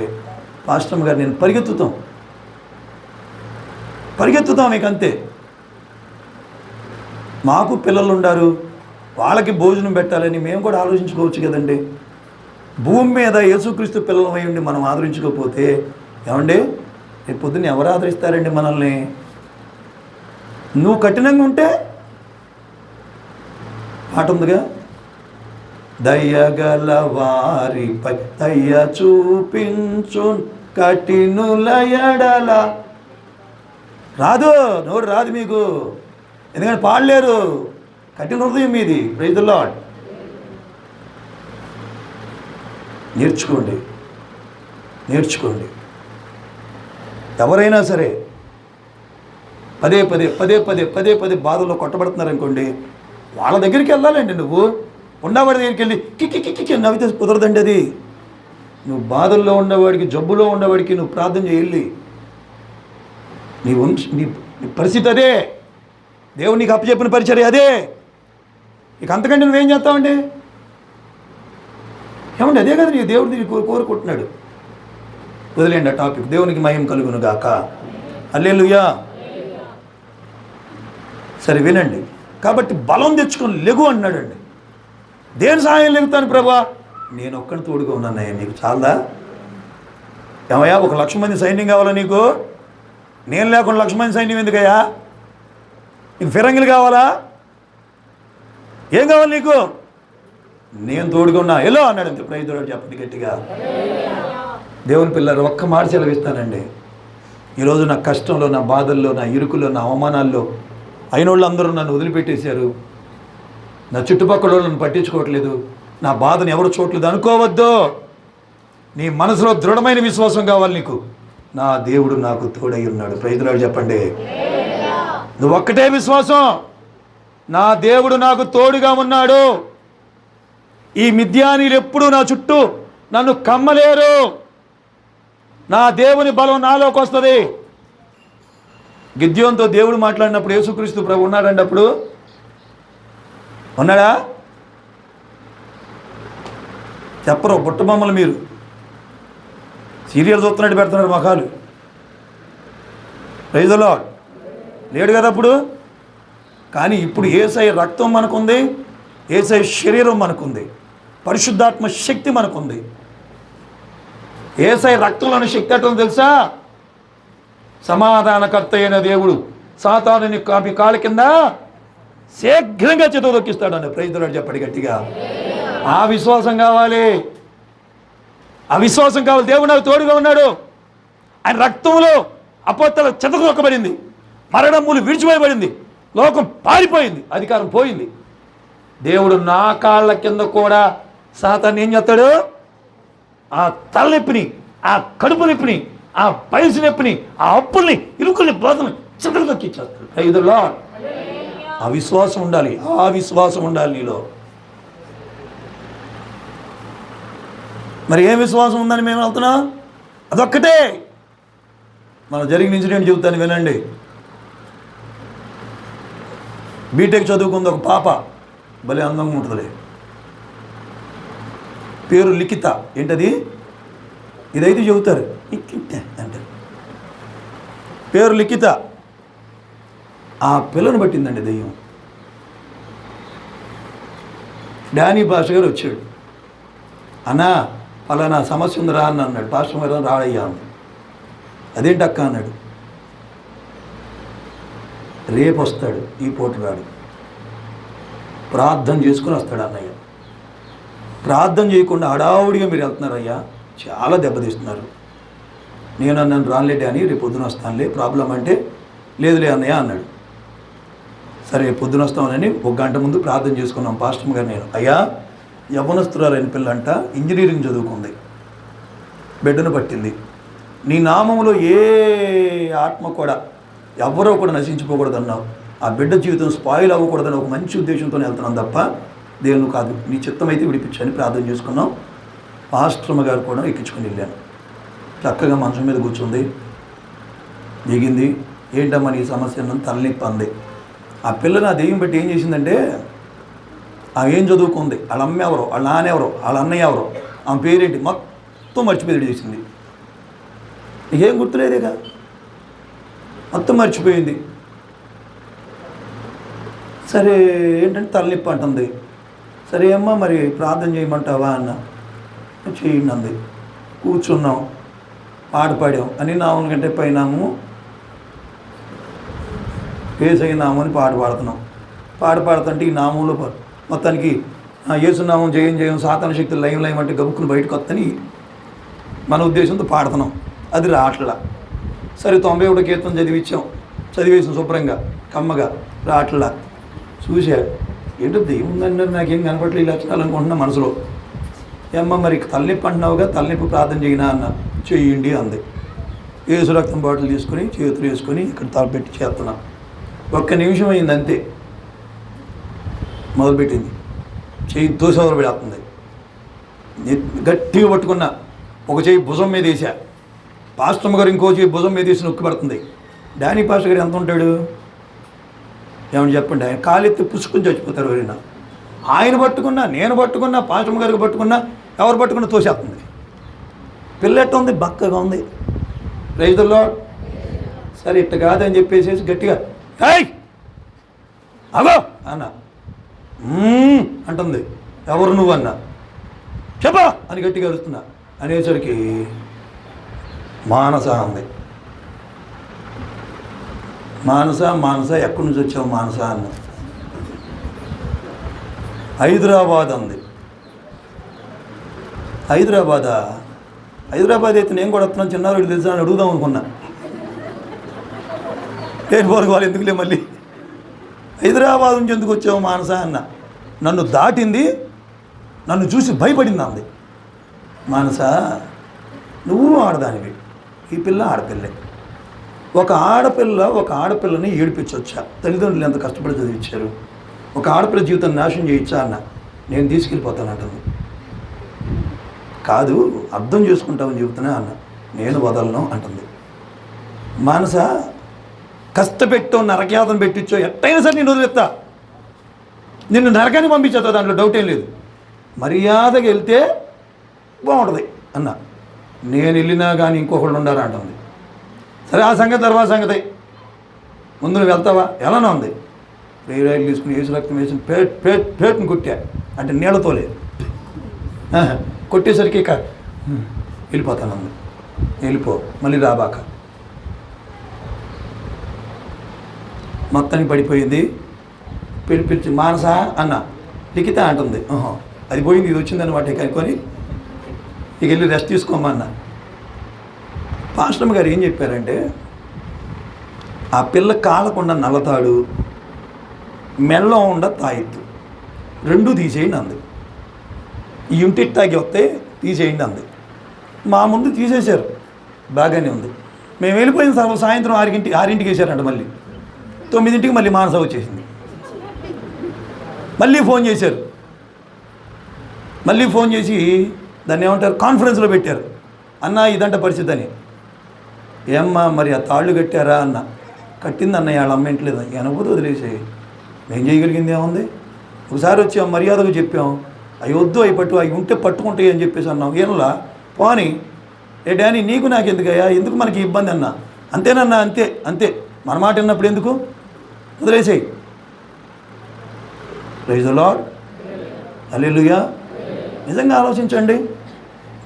పాస్టర్ గారు నేను పరిగెత్తుతాం మీకు అంతే. మాకు పిల్లలు ఉండారు, వాళ్ళకి భోజనం పెట్టాలని మేము కూడా ఆలోచించుకోవచ్చు కదండి. భూమి మీద యేసుక్రీస్తు పిల్లలమై ఉండి మనం ఆదరించుకోకపోతే ఏమండి రేపు పొద్దున్న ఎవరు ఆదరిస్తారండి మనల్ని? నువ్వు కఠినంగా ఉంటే పాట ఉందిగా, దయగల వారిపై దయ చూపించు కఠినుల ఎడల. రాదు, నోరు రాదు మీకు, ఎందుకంటే పాడలేరు. కఠిన హృదయం మీది. Praise the Lord. నేర్చుకోండి. ఎవరైనా సరే పదే పదే బాధల్లో కొట్టబడుతున్నారనుకోండి, వాళ్ళ దగ్గరికి వెళ్ళాలండి. నువ్వు ఉన్నవాడి దగ్గరికి వెళ్ళి కిక్కి నవ్వితే కుదరదండి అది. నువ్వు బాధల్లో ఉన్నవాడికి, జబ్బులో ఉన్నవాడికి నువ్వు ప్రార్థన చేయాలి. నీ పరిస్థితి అదే, దేవుడు నీకు అప్పచెప్పిన పరిచర్య అదే. ఇక అంతకంటే నువ్వేం చేస్తావండి? ఏమండి అదే కదా నీ దేవుడు దీన్ని కోరుకుంటున్నాడు. వదిలేండి ఆ టాపిక్. దేవునికి మహిమ కలుగును గాక. హల్లెలూయా. సరే వినండి. కాబట్టి బలం తెచ్చుకొని లెగు అన్నాడండి. దేని సహాయం లెగుతాను ప్రభా? నేను ఒక్కడిని తోడుగా ఉన్నానయ్యా, నీకు చాలదా? ఏమయ్యా 1,00,000 మంది సైన్యం కావాలా నీకు? నేను లేకుండా 1,00,000 మంది సైన్యం ఎందుకయ్యా? నీకు ఫిరంగిలు కావాలా? ఏం కావాలి నీకు? నేను తోడుగా ఉన్నా, ఎలా అన్నాడు. అంతే. ప్రైజ్ ది లార్డ్ చెప్పండి గట్టిగా. దేవుని పిల్లలు ఒక్క మాట సెలవిస్తానండి. ఈరోజు నా కష్టంలో, నా బాధల్లో, నా ఇరుకుల్లో, నా అవమానాల్లో అయిన వాళ్ళందరూ నన్ను వదిలిపెట్టేశారు. నా చుట్టుపక్కల నన్ను పట్టించుకోవట్లేదు, నా బాధను ఎవరు చూడలేదు అనుకోవద్దు. నీ మనసులో దృఢమైన విశ్వాసం కావాలి నీకు. నా దేవుడు నాకు తోడై ఉన్నాడు. ప్రైజ్ ది లార్డ్ చెప్పండి. నువ్వు ఒక్కటే విశ్వాసం, నా దేవుడు నాకు తోడుగా ఉన్నాడు. ఈ మిద్యానీలు ఎప్పుడూ నా చుట్టూ నన్ను కమ్మలేరు. నా దేవుని బలం నాలోకి వస్తుంది. గిద్యోనుతో దేవుడు మాట్లాడినప్పుడు యేసుక్రీస్తు ప్రభు ఉన్నాడండి. అప్పుడు ఉన్నాడా? చెప్పరు. బుట్టబొమ్మలు మీరు సీరియల్ చూస్తున్నట్టు పెడుతున్నారు మొఖాలు. Praise the Lord. లేడు కదా అప్పుడు. కానీ ఇప్పుడు యేసయ్య రక్తం మనకుంది, యేసయ్య శరీరం మనకుంది, పరిశుద్ధాత్మ శక్తి మనకుంది. యేసయ్య రక్తంలోని శక్తి అట్లా తెలుసా? సమాధానకర్త అయిన దేవుడు సాతానుని కాళ్ళ కింద శీఘ్రంగా చెదొక్కిస్తాడండి. ప్రైజ్ ది లార్డ్ చెప్పండి గట్టిగా. ఆ విశ్వాసం కావాలి, ఆ విశ్వాసం కావాలి. దేవుడు నాకు తోడుగా ఉన్నాడు. ఆయన రక్తంలో అపోస్తల చెదరొక్కబడింది, మరణములు విడిచిపోయబడింది, లోకం పారిపోయింది, అధికారం పోయింది. దేవుడు నా కాళ్ళ కింద కూడా సాతాన్ని ఏం చేస్తాడు? ఆ తలనొప్పిని, ఆ కడుపు నొప్పిని, ఆ పైల్స్ నొప్పిని, ఆ అప్పుల్ని, ఇరుకుల్ని, బాధని చెదరొక్కిచ్చేస్తాడు. Praise the lord. ఆ విశ్వాసం ఉండాలి, ఆ విశ్వాసం ఉండాలి నీలో. మరి ఏం విశ్వాసం ఉందని మేము వెళ్తున్నాం? అదొక్కటే. మన జరిగిన ఇన్సిడెంట్ చెబుతాను వినండి. బీటెక్ చదువుకుంది ఒక పాప, భలే అందంగా ఉంటుందిలే. పేరు లిఖిత. ఏంటది? ఇదైతే చెబుతారు అంటే పేరు లిఖిత. ఆ పిల్లను పట్టిందండి దెయ్యం. డానీ పాస్టర్ గారు వచ్చాడు. అన్నా పలానా సమస్య ఉందిరా అని అన్నాడు. పాస్టర్ గారు రాడయ్యా అన్నాడు. అదేంటి అక్క అన్నాడు. రేపు వస్తాడు, ఈ పూట రాడు. ప్రార్థన చేసుకుని వస్తాడు అన్నయ్య. ప్రార్థన చేయకుండా హడావుడిగా మీరు వెళ్తున్నారయ్యా, చాలా దెబ్బతీస్తున్నారు. నేను నన్ను రానులేడే అని రేపు పొద్దున వస్తానులే, ప్రాబ్లం అంటే లేదులే అన్నయ్య అన్నాడు. సరే రేపు పొద్దున వస్తామని 1 గంట ముందు ప్రార్థన చేసుకున్నాం పాస్టర్ గారు నేను. అయ్యా యవ్వనస్తురాలైన పిల్లంట, ఇంజనీరింగ్ చదువుకుంది, బిడ్డను పట్టింది. నీ నామంలో ఏ ఆత్మ కూడా ఎవరో కూడా నశించిపోకూడదు అన్నావు. ఆ బిడ్డ జీవితం స్పాయిల్ అవ్వకూడదని ఒక మంచి ఉద్దేశంతో వెళ్తున్నాను తప్ప దేవుని కాదు. నీ చిత్తం అయితే విడిపించని ప్రార్థన చేసుకున్నాం. పాస్టర్ గారు కూడా ఎక్కించుకొని వెళ్ళాను. చక్కగా మంచం మీద కూర్చుంది, దిగింది. ఏంటమ్మా నీ సమస్య అన్నది తలనొప్పి అంది. ఆ పిల్ల నా దెయ్యం బట్టి ఏం చేసిందంటే ఆమె ఏం చదువుకుంది, వాళ్ళ అమ్మ ఎవరో, వాళ్ళ నాన్న ఎవరో, వాళ్ళ అన్నయ్య ఎవరో, ఆమె పేరేంటి మొత్తం మర్చిపోయి చేసింది. ఏం గుర్తులేదేగా, మొత్తం మర్చిపోయింది. సరే ఏంటంటే తలనొప్పి అంటుంది. సరే అమ్మ మరి ప్రార్థన చేయమంటావా అన్న. చేయండి అంది. కూర్చున్నాం, పాట పాడాం. అని నామం కంటే పైనాము యేసయ్య నామం అని పాట పాడుతున్నాం. పాట పాడుతుంటే ఈ నామంలో మొత్తానికి యేసునామం జయం జయం సాతాన శక్తులు లయం లయం అంటే గబుక్కులు బయటకు వస్తని మన ఉద్దేశంతో పాడుతున్నాం. అది రాట్లా. సరే 91 కీర్తన చదివేసాం శుభ్రంగా కమ్మగా. రాట్లా. చూసా ఏంటో దేవుందన్నారు, నాకేం కనపడలేదు లక్షణాలు అనుకుంటున్నా మనసులో. ఏమ్మా మరి తలనొప్పి అంటున్నావుగా, తలనొప్పి ప్రార్థన చేయనా అన్న. చెయ్యండి అంది. యేసు రక్తం బాటిల్ తీసుకొని చేతులు వేసుకొని ఇక్కడ తలపెట్టి చేస్తున్నా. 1 నిమిషం అయింది అంతే. మొదలుపెట్టింది. చెయ్యి దోశ మొదలుపెడుతుంది. గట్టిగా పట్టుకున్నా. ఒక చెయ్యి భుజం మీద వేసా. పాస్టమ్ గారు ఇంకో చెయ్యి భుజం మీద వేసి నొక్కి పడుతుంది. డానీ పాస్టర్ గారు ఎంత ఉంటాడు ఏమని చెప్పండి. ఆయన కాలెత్తి పుచ్చుకొని చచ్చిపోతారు ఎవరైనా. ఆయన పట్టుకున్నా, నేను పట్టుకున్నా, పాస్టమ్ గారికి పట్టుకున్నా, ఎవరు పట్టుకున్నా తోసేస్తుంది. పిల్లెట్ట ఉంది, బక్కగా ఉంది. Praise the Lord. సరే ఇట్ట కాదని చెప్పేసి గట్టిగా ఏయ్ అగో అన్న. అంటుంది. ఎవరు నువ్వు అన్న. చెప్పా అని గట్టిగా అరుస్తున్నా. అనేసరికి మానస అంది. మానస ఎక్కడి నుంచి వచ్చావు మానస అన్న. హైదరాబాద్ అంది. హైదరాబాద్ అయితే నేను కూడా వస్తున్నాను, చిన్నారుడు తెలుసా అని అడుగుదాం అనుకున్నా. నేను పోరుకోవాలి ఎందుకులే మళ్ళీ. హైదరాబాద్ నుంచి ఎందుకు వచ్చావు మానస అన్న. నన్ను దాటింది, నన్ను చూసి భయపడింది అంది. మానస నువ్వు ఆడదానివి, ఈ పిల్ల ఆడపిల్లే. ఒక ఆడపిల్లని ఏడిపించవచ్చా? తల్లిదండ్రులు ఎంత కష్టపడి చదివించారు. ఒక ఆడపిల్ల జీవితాన్ని నాశనం చేయొచ్చా అన్న. నేను తీసుకెళ్ళిపోతానంటుంది. కాదు అర్థం చేసుకుంటామని చెబుతున్నా అన్న. నేను వదలను అంటుంది. మానస కష్టపెట్టో నరకయాతను పెట్టించో ఎట్టయినా సరే నేను వదిలేస్తా, నిన్ను నరకాన్ని పంపించేస్తా, దాంట్లో డౌట్ ఏం లేదు. మర్యాదగా వెళ్తే బాగుంటుంది అన్న. నేను వెళ్ళినా కానీ ఇంకొకళ్ళు ఉండారా అంటుంది. సరే ఆ సంగతి తర్వాత సంగతి, ముందు నువ్వు వెళ్తావా? ఎలానో ఉంది. రైలు తీసుకుని యేసు రక్తం వేసి పేటును కొట్టా. అంటే నీళ్ళతో లేదు, కొట్టేసరికి ఇక వెళ్ళిపోతానంది. వెళ్ళిపో, మళ్ళీ రాబాక. మొత్తానికి పడిపోయింది. పిలిచి మానస అన్న. లిఖిత అంటుంది. అది పోయింది, ఇది వచ్చిందనమాట. కనుక్కొని ఇక వెళ్ళి రెస్ట్ తీసుకోమన్నా. పాస్టమ్ గారు ఏం చెప్పారంటే, ఆ పిల్ల కాలకుండా నల్లతాడు, మెల్లో ఉండ తాయిత్తు, 2 తీసేయండి అంది. ఈ ఇంటికి తాగి వస్తే తీసేయండి అంది. మా ముందు తీసేశారు, బాగానే ఉంది. మేము వెళ్ళిపోయిన సాయంత్రం 6ంటికి వేసారంట. మళ్ళీ 9ంటికి మళ్ళీ మానస వచ్చేసింది. మళ్ళీ ఫోన్ చేశారు. మళ్ళీ ఫోన్ చేసి దాన్ని ఏమంటారు, కాన్ఫరెన్స్లో పెట్టారు. అన్న ఇదంట పరిస్థితి అని. ఏమ్మా మరి ఆ తాళ్ళు కట్టారా అన్న. కట్టింది అన్న, వాళ్ళ అమ్మ ఇంట్లేదు. అనకపోతే వదిలేసాయి, మేము చేయగలిగింది ఏముంది. ఒకసారి వచ్చాం, మర్యాదగా చెప్పాం, అవి వద్దు, అవి అవి ఉంటే పట్టుకుంటాయి అని చెప్పేసి అన్నాం. ఏనులా పోనీ ఏ డానీ నీకు నాకు ఎందుకయ్యా, ఎందుకు మనకి ఇబ్బంది అన్నా. అంతేనన్నా, అంతే మన మాట విన్నప్పుడు ఎందుకు, వదిలేసాయి. Praise the lord. హల్లెలూయా. నిజంగా ఆలోచించండి.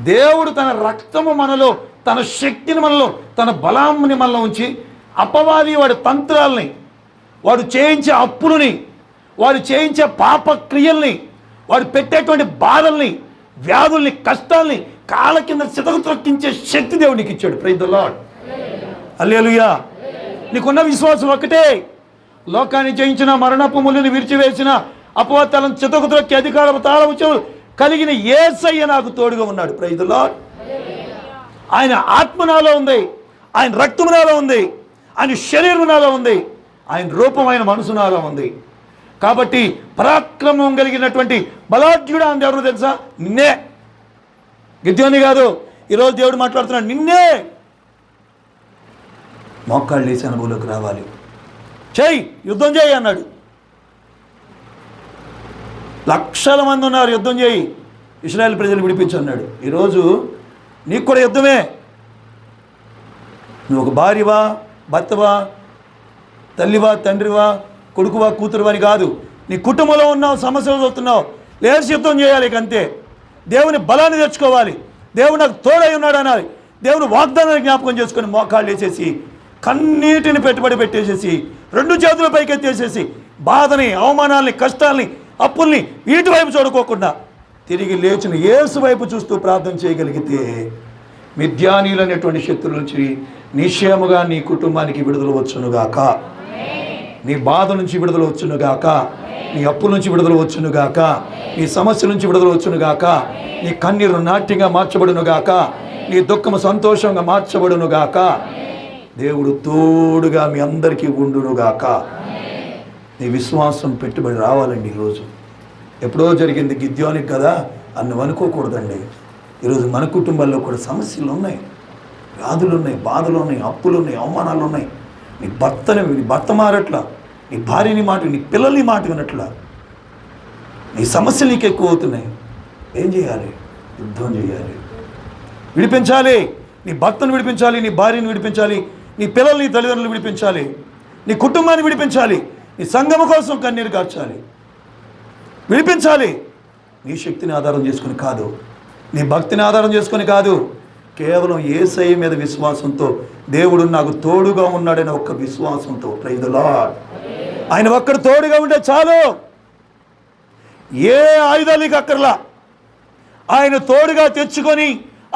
దేవుడు తన రక్తము మనలో, తన శక్తిని మనలో, తన బలాన్ని మనలో ఉంచి అపవాది వాడి తంత్రాలని, వాడు చేయించే అప్పులని, వాడు చేయించే పాప క్రియల్ని, వాడు పెట్టేటువంటి బాధల్ని, వ్యాధుల్ని, కష్టాల్ని కాళ్ళ కింద చితకు త్రొక్కించే శక్తి దేవుడు నీకు ఇచ్చాడు. Praise the lord. హల్లెలూయా. నీకున్న విశ్వాసం ఒక్కటే, లోకాన్ని జయించిన, మరణపు ముళ్ళని విరిచివేసిన, అపవాదాలను చితకు త్రొక్కి అధికారము తాళము చెవులు కలిగిన యేసయ్య నాకు తోడుగా ఉన్నాడు. Praise the Lord. ఆయన ఆత్మ నాలో ఉంది, ఆయన రక్తము నాలో ఉంది, ఆయన శరీరం నాలో ఉంది, ఆయన రూపమైన మనసు నాలో ఉంది. కాబట్టి పరాక్రమం కలిగినటువంటి బలాఢ్యుడు అని ఎవరు తెలుసా? నిన్నే. గిద్యోని కాదు. ఈరోజు దేవుడు మాట్లాడుతున్నాడు, నిన్నే. మోకాళ్ళు వేసి అనుభవంలోకి రావాలి. చెయ్యి, యుద్ధం చేయి అన్నాడు. లక్షల మంది ఉన్నారు, యుద్ధం చేయి, ఇశ్రాయేల్ ప్రజలు విడిపించు అన్నాడు. ఈరోజు నీకు కూడా యుద్ధమే. నువ్వు ఒక భార్యవా, భర్తవా, తల్లివా, తండ్రివా, కొడుకువా, కూతురువా అని కాదు. నీ కుటుంబంలో ఉన్నావు, సమస్యలు చూస్తున్నావు, లేచి యుద్ధం చేయాలి. ఇక అంతే. దేవుని బలాన్ని తెచ్చుకోవాలి. దేవుడు నాకు తోడై ఉన్నాడు అనాలి. దేవుని వాగ్దానాన్ని జ్ఞాపకం చేసుకొని మోకాళ్ళు వేసేసి కన్నీటిని పెట్టుబడి పెట్టేసేసి 2 చేతుల పైకెత్తేసేసి బాధని, అవమానాల్ని, కష్టాల్ని, అప్పుల్ని వీటి వైపు చూడుకోకుండా తిరిగి లేచిన యేసు వైపు చూస్తూ ప్రార్థన చేయగలిగితే మిద్యానీయులు అనేటువంటి శత్రువుల నుంచి నిశ్చయముగా నీ కుటుంబానికి విడుదల వచ్చునుగాక, నీ బాధ నుంచి విడుదల వచ్చునుగాక, నీ అప్పుల నుంచి విడుదల వచ్చునుగాక, నీ సమస్య నుంచి విడుదల వచ్చునుగాక, నీ కన్నీరు నాట్యంగా మార్చబడునుగాక, నీ దుఃఖము సంతోషంగా మార్చబడునుగాక. దేవుడు తోడుగా మీ అందరికీ ఉండునుగాక. నీ విశ్వాసం పెట్టుబడి రావాలండి. ఈరోజు ఎప్పుడో జరిగింది గిద్యోనికి కదా అని నువ్వు అనుకోకూడదండి. ఈరోజు మన కుటుంబాల్లో కూడా సమస్యలు ఉన్నాయి, వ్యాధులు ఉన్నాయి, బాధలు ఉన్నాయి, అప్పులు ఉన్నాయి, అవమానాలు ఉన్నాయి. నీ భర్త మారట్లా, నీ భార్యని మాట, నీ పిల్లల్ని మాట వినట్లా, నీ సమస్యలు నీకు ఎక్కువ అవుతున్నాయి. ఏం చేయాలి? యుద్ధం చేయాలి, విడిపించాలి. నీ భర్తను విడిపించాలి, నీ భార్యను విడిపించాలి, నీ పిల్లల్ని, తల్లిదండ్రులు విడిపించాలి, నీ కుటుంబాన్ని విడిపించాలి, నీ సంఘము కోసం కన్నీరు కార్చాలి, విడిపించాలి. నీ శక్తిని ఆధారం చేసుకుని కాదు, నీ భక్తిని ఆధారం చేసుకొని కాదు, కేవలం యేసయ్య మీద విశ్వాసంతో, దేవుడు నాకు తోడుగా ఉన్నాడనే ఒక్క విశ్వాసంతో. Praise the Lord. ఆయన ఒక్కడు తోడుగా ఉంటే చాలు, ఏ ఆయుధాలు నీకు అక్కర్లా. ఆయన తోడుగా తెచ్చుకొని,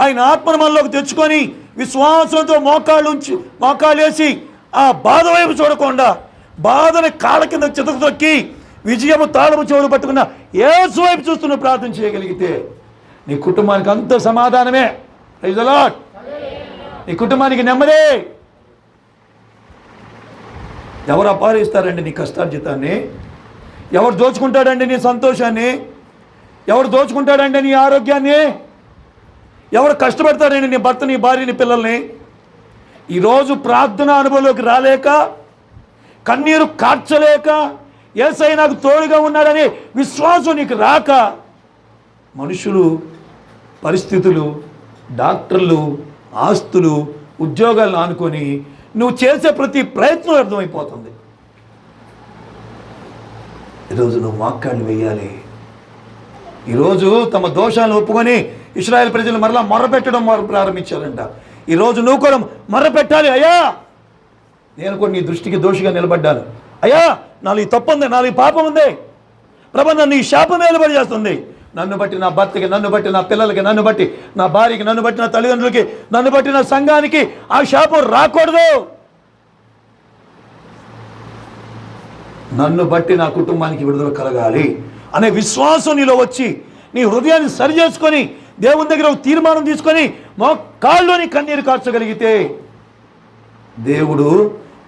ఆయన ఆత్మను మనలోకి తెచ్చుకొని విశ్వాసంతో మోకాళ్ళు వేసి ఆ బాధ వైపు చూడకుండా బాధని కాళ్ళ కింద చితకు తొక్కి విజయము తాళము చెవులు పట్టుకున్న యేసు వైపు చూస్తున్న ప్రార్థన చేయగలిగితే నీ కుటుంబానికి అంత సమాధానమే. Praise the Lord. నీ కుటుంబానికి నెమ్మదే. ఎవరు అపహరిస్తారండి నీ కష్టార్జితాన్ని? ఎవరు దోచుకుంటాడండి నీ సంతోషాన్ని? ఎవరు దోచుకుంటాడండి నీ ఆరోగ్యాన్ని? ఎవరు కష్టపడతాడండి నీ భర్త, నీ భార్య, నీ పిల్లల్ని? ఈరోజు ప్రార్థన అనుభవంలోకి రాలేక, కన్నీరు కార్చలేక, యేసయ్య నాకు తోడుగా ఉన్నాడనే విశ్వాసం నీకు రాక, మనుషులు, పరిస్థితులు, డాక్టర్లు, ఆస్తులు, ఉద్యోగాలను ఆనుకొని నువ్వు చేసే ప్రతి ప్రయత్నం అర్థమైపోతుంది. ఈరోజు నువ్వు వాక్యాలు వేయాలి. ఈరోజు తమ దోషాలను ఒప్పుకొని ఇశ్రాయేల్ ప్రజలు మరలా మొర్రపెట్టడం ప్రారంభించారంట. ఈరోజు నువ్వు కూడా మొర్రపెట్టాలి. అయ్యా, నేను కూడా నీ దృష్టికి దోషిగా నిలబడ్డాను. అయ్యా, నాలో ఈ తప్పు ఉంది, నాలో ఈ పాపం ఉంది. ప్రభు, నన్ను ఈ శాపం నిలబడి చేస్తుంది. నన్ను బట్టి నా భర్తకి, నన్ను బట్టి నా పిల్లలకి, నన్ను బట్టి నా భార్యకి, నన్ను బట్టి నా తల్లిదండ్రులకి, నన్ను బట్టి నా సంఘానికి ఆ శాపం రాకూడదు. నన్ను బట్టి నా కుటుంబానికి విడుదల కలగాలి అనే విశ్వాసం నీలో వచ్చి నీ హృదయాన్ని సరి చేసుకొని దేవుని దగ్గర ఒక తీర్మానం తీసుకొని మోకాళ్ళలోని కన్నీరు కార్చగలిగితే దేవుడు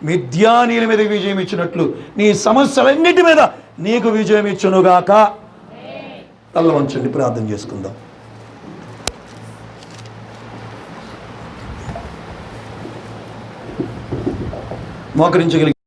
మిద్యానీయుల మీద విజయం ఇచ్చినట్లు నీ సమస్యలన్నిటి మీద నీకు విజయం ఇచ్చునుగాక. తల్ల వంచండి, ప్రార్థన చేసుకుందాం. మోకరించగలిగి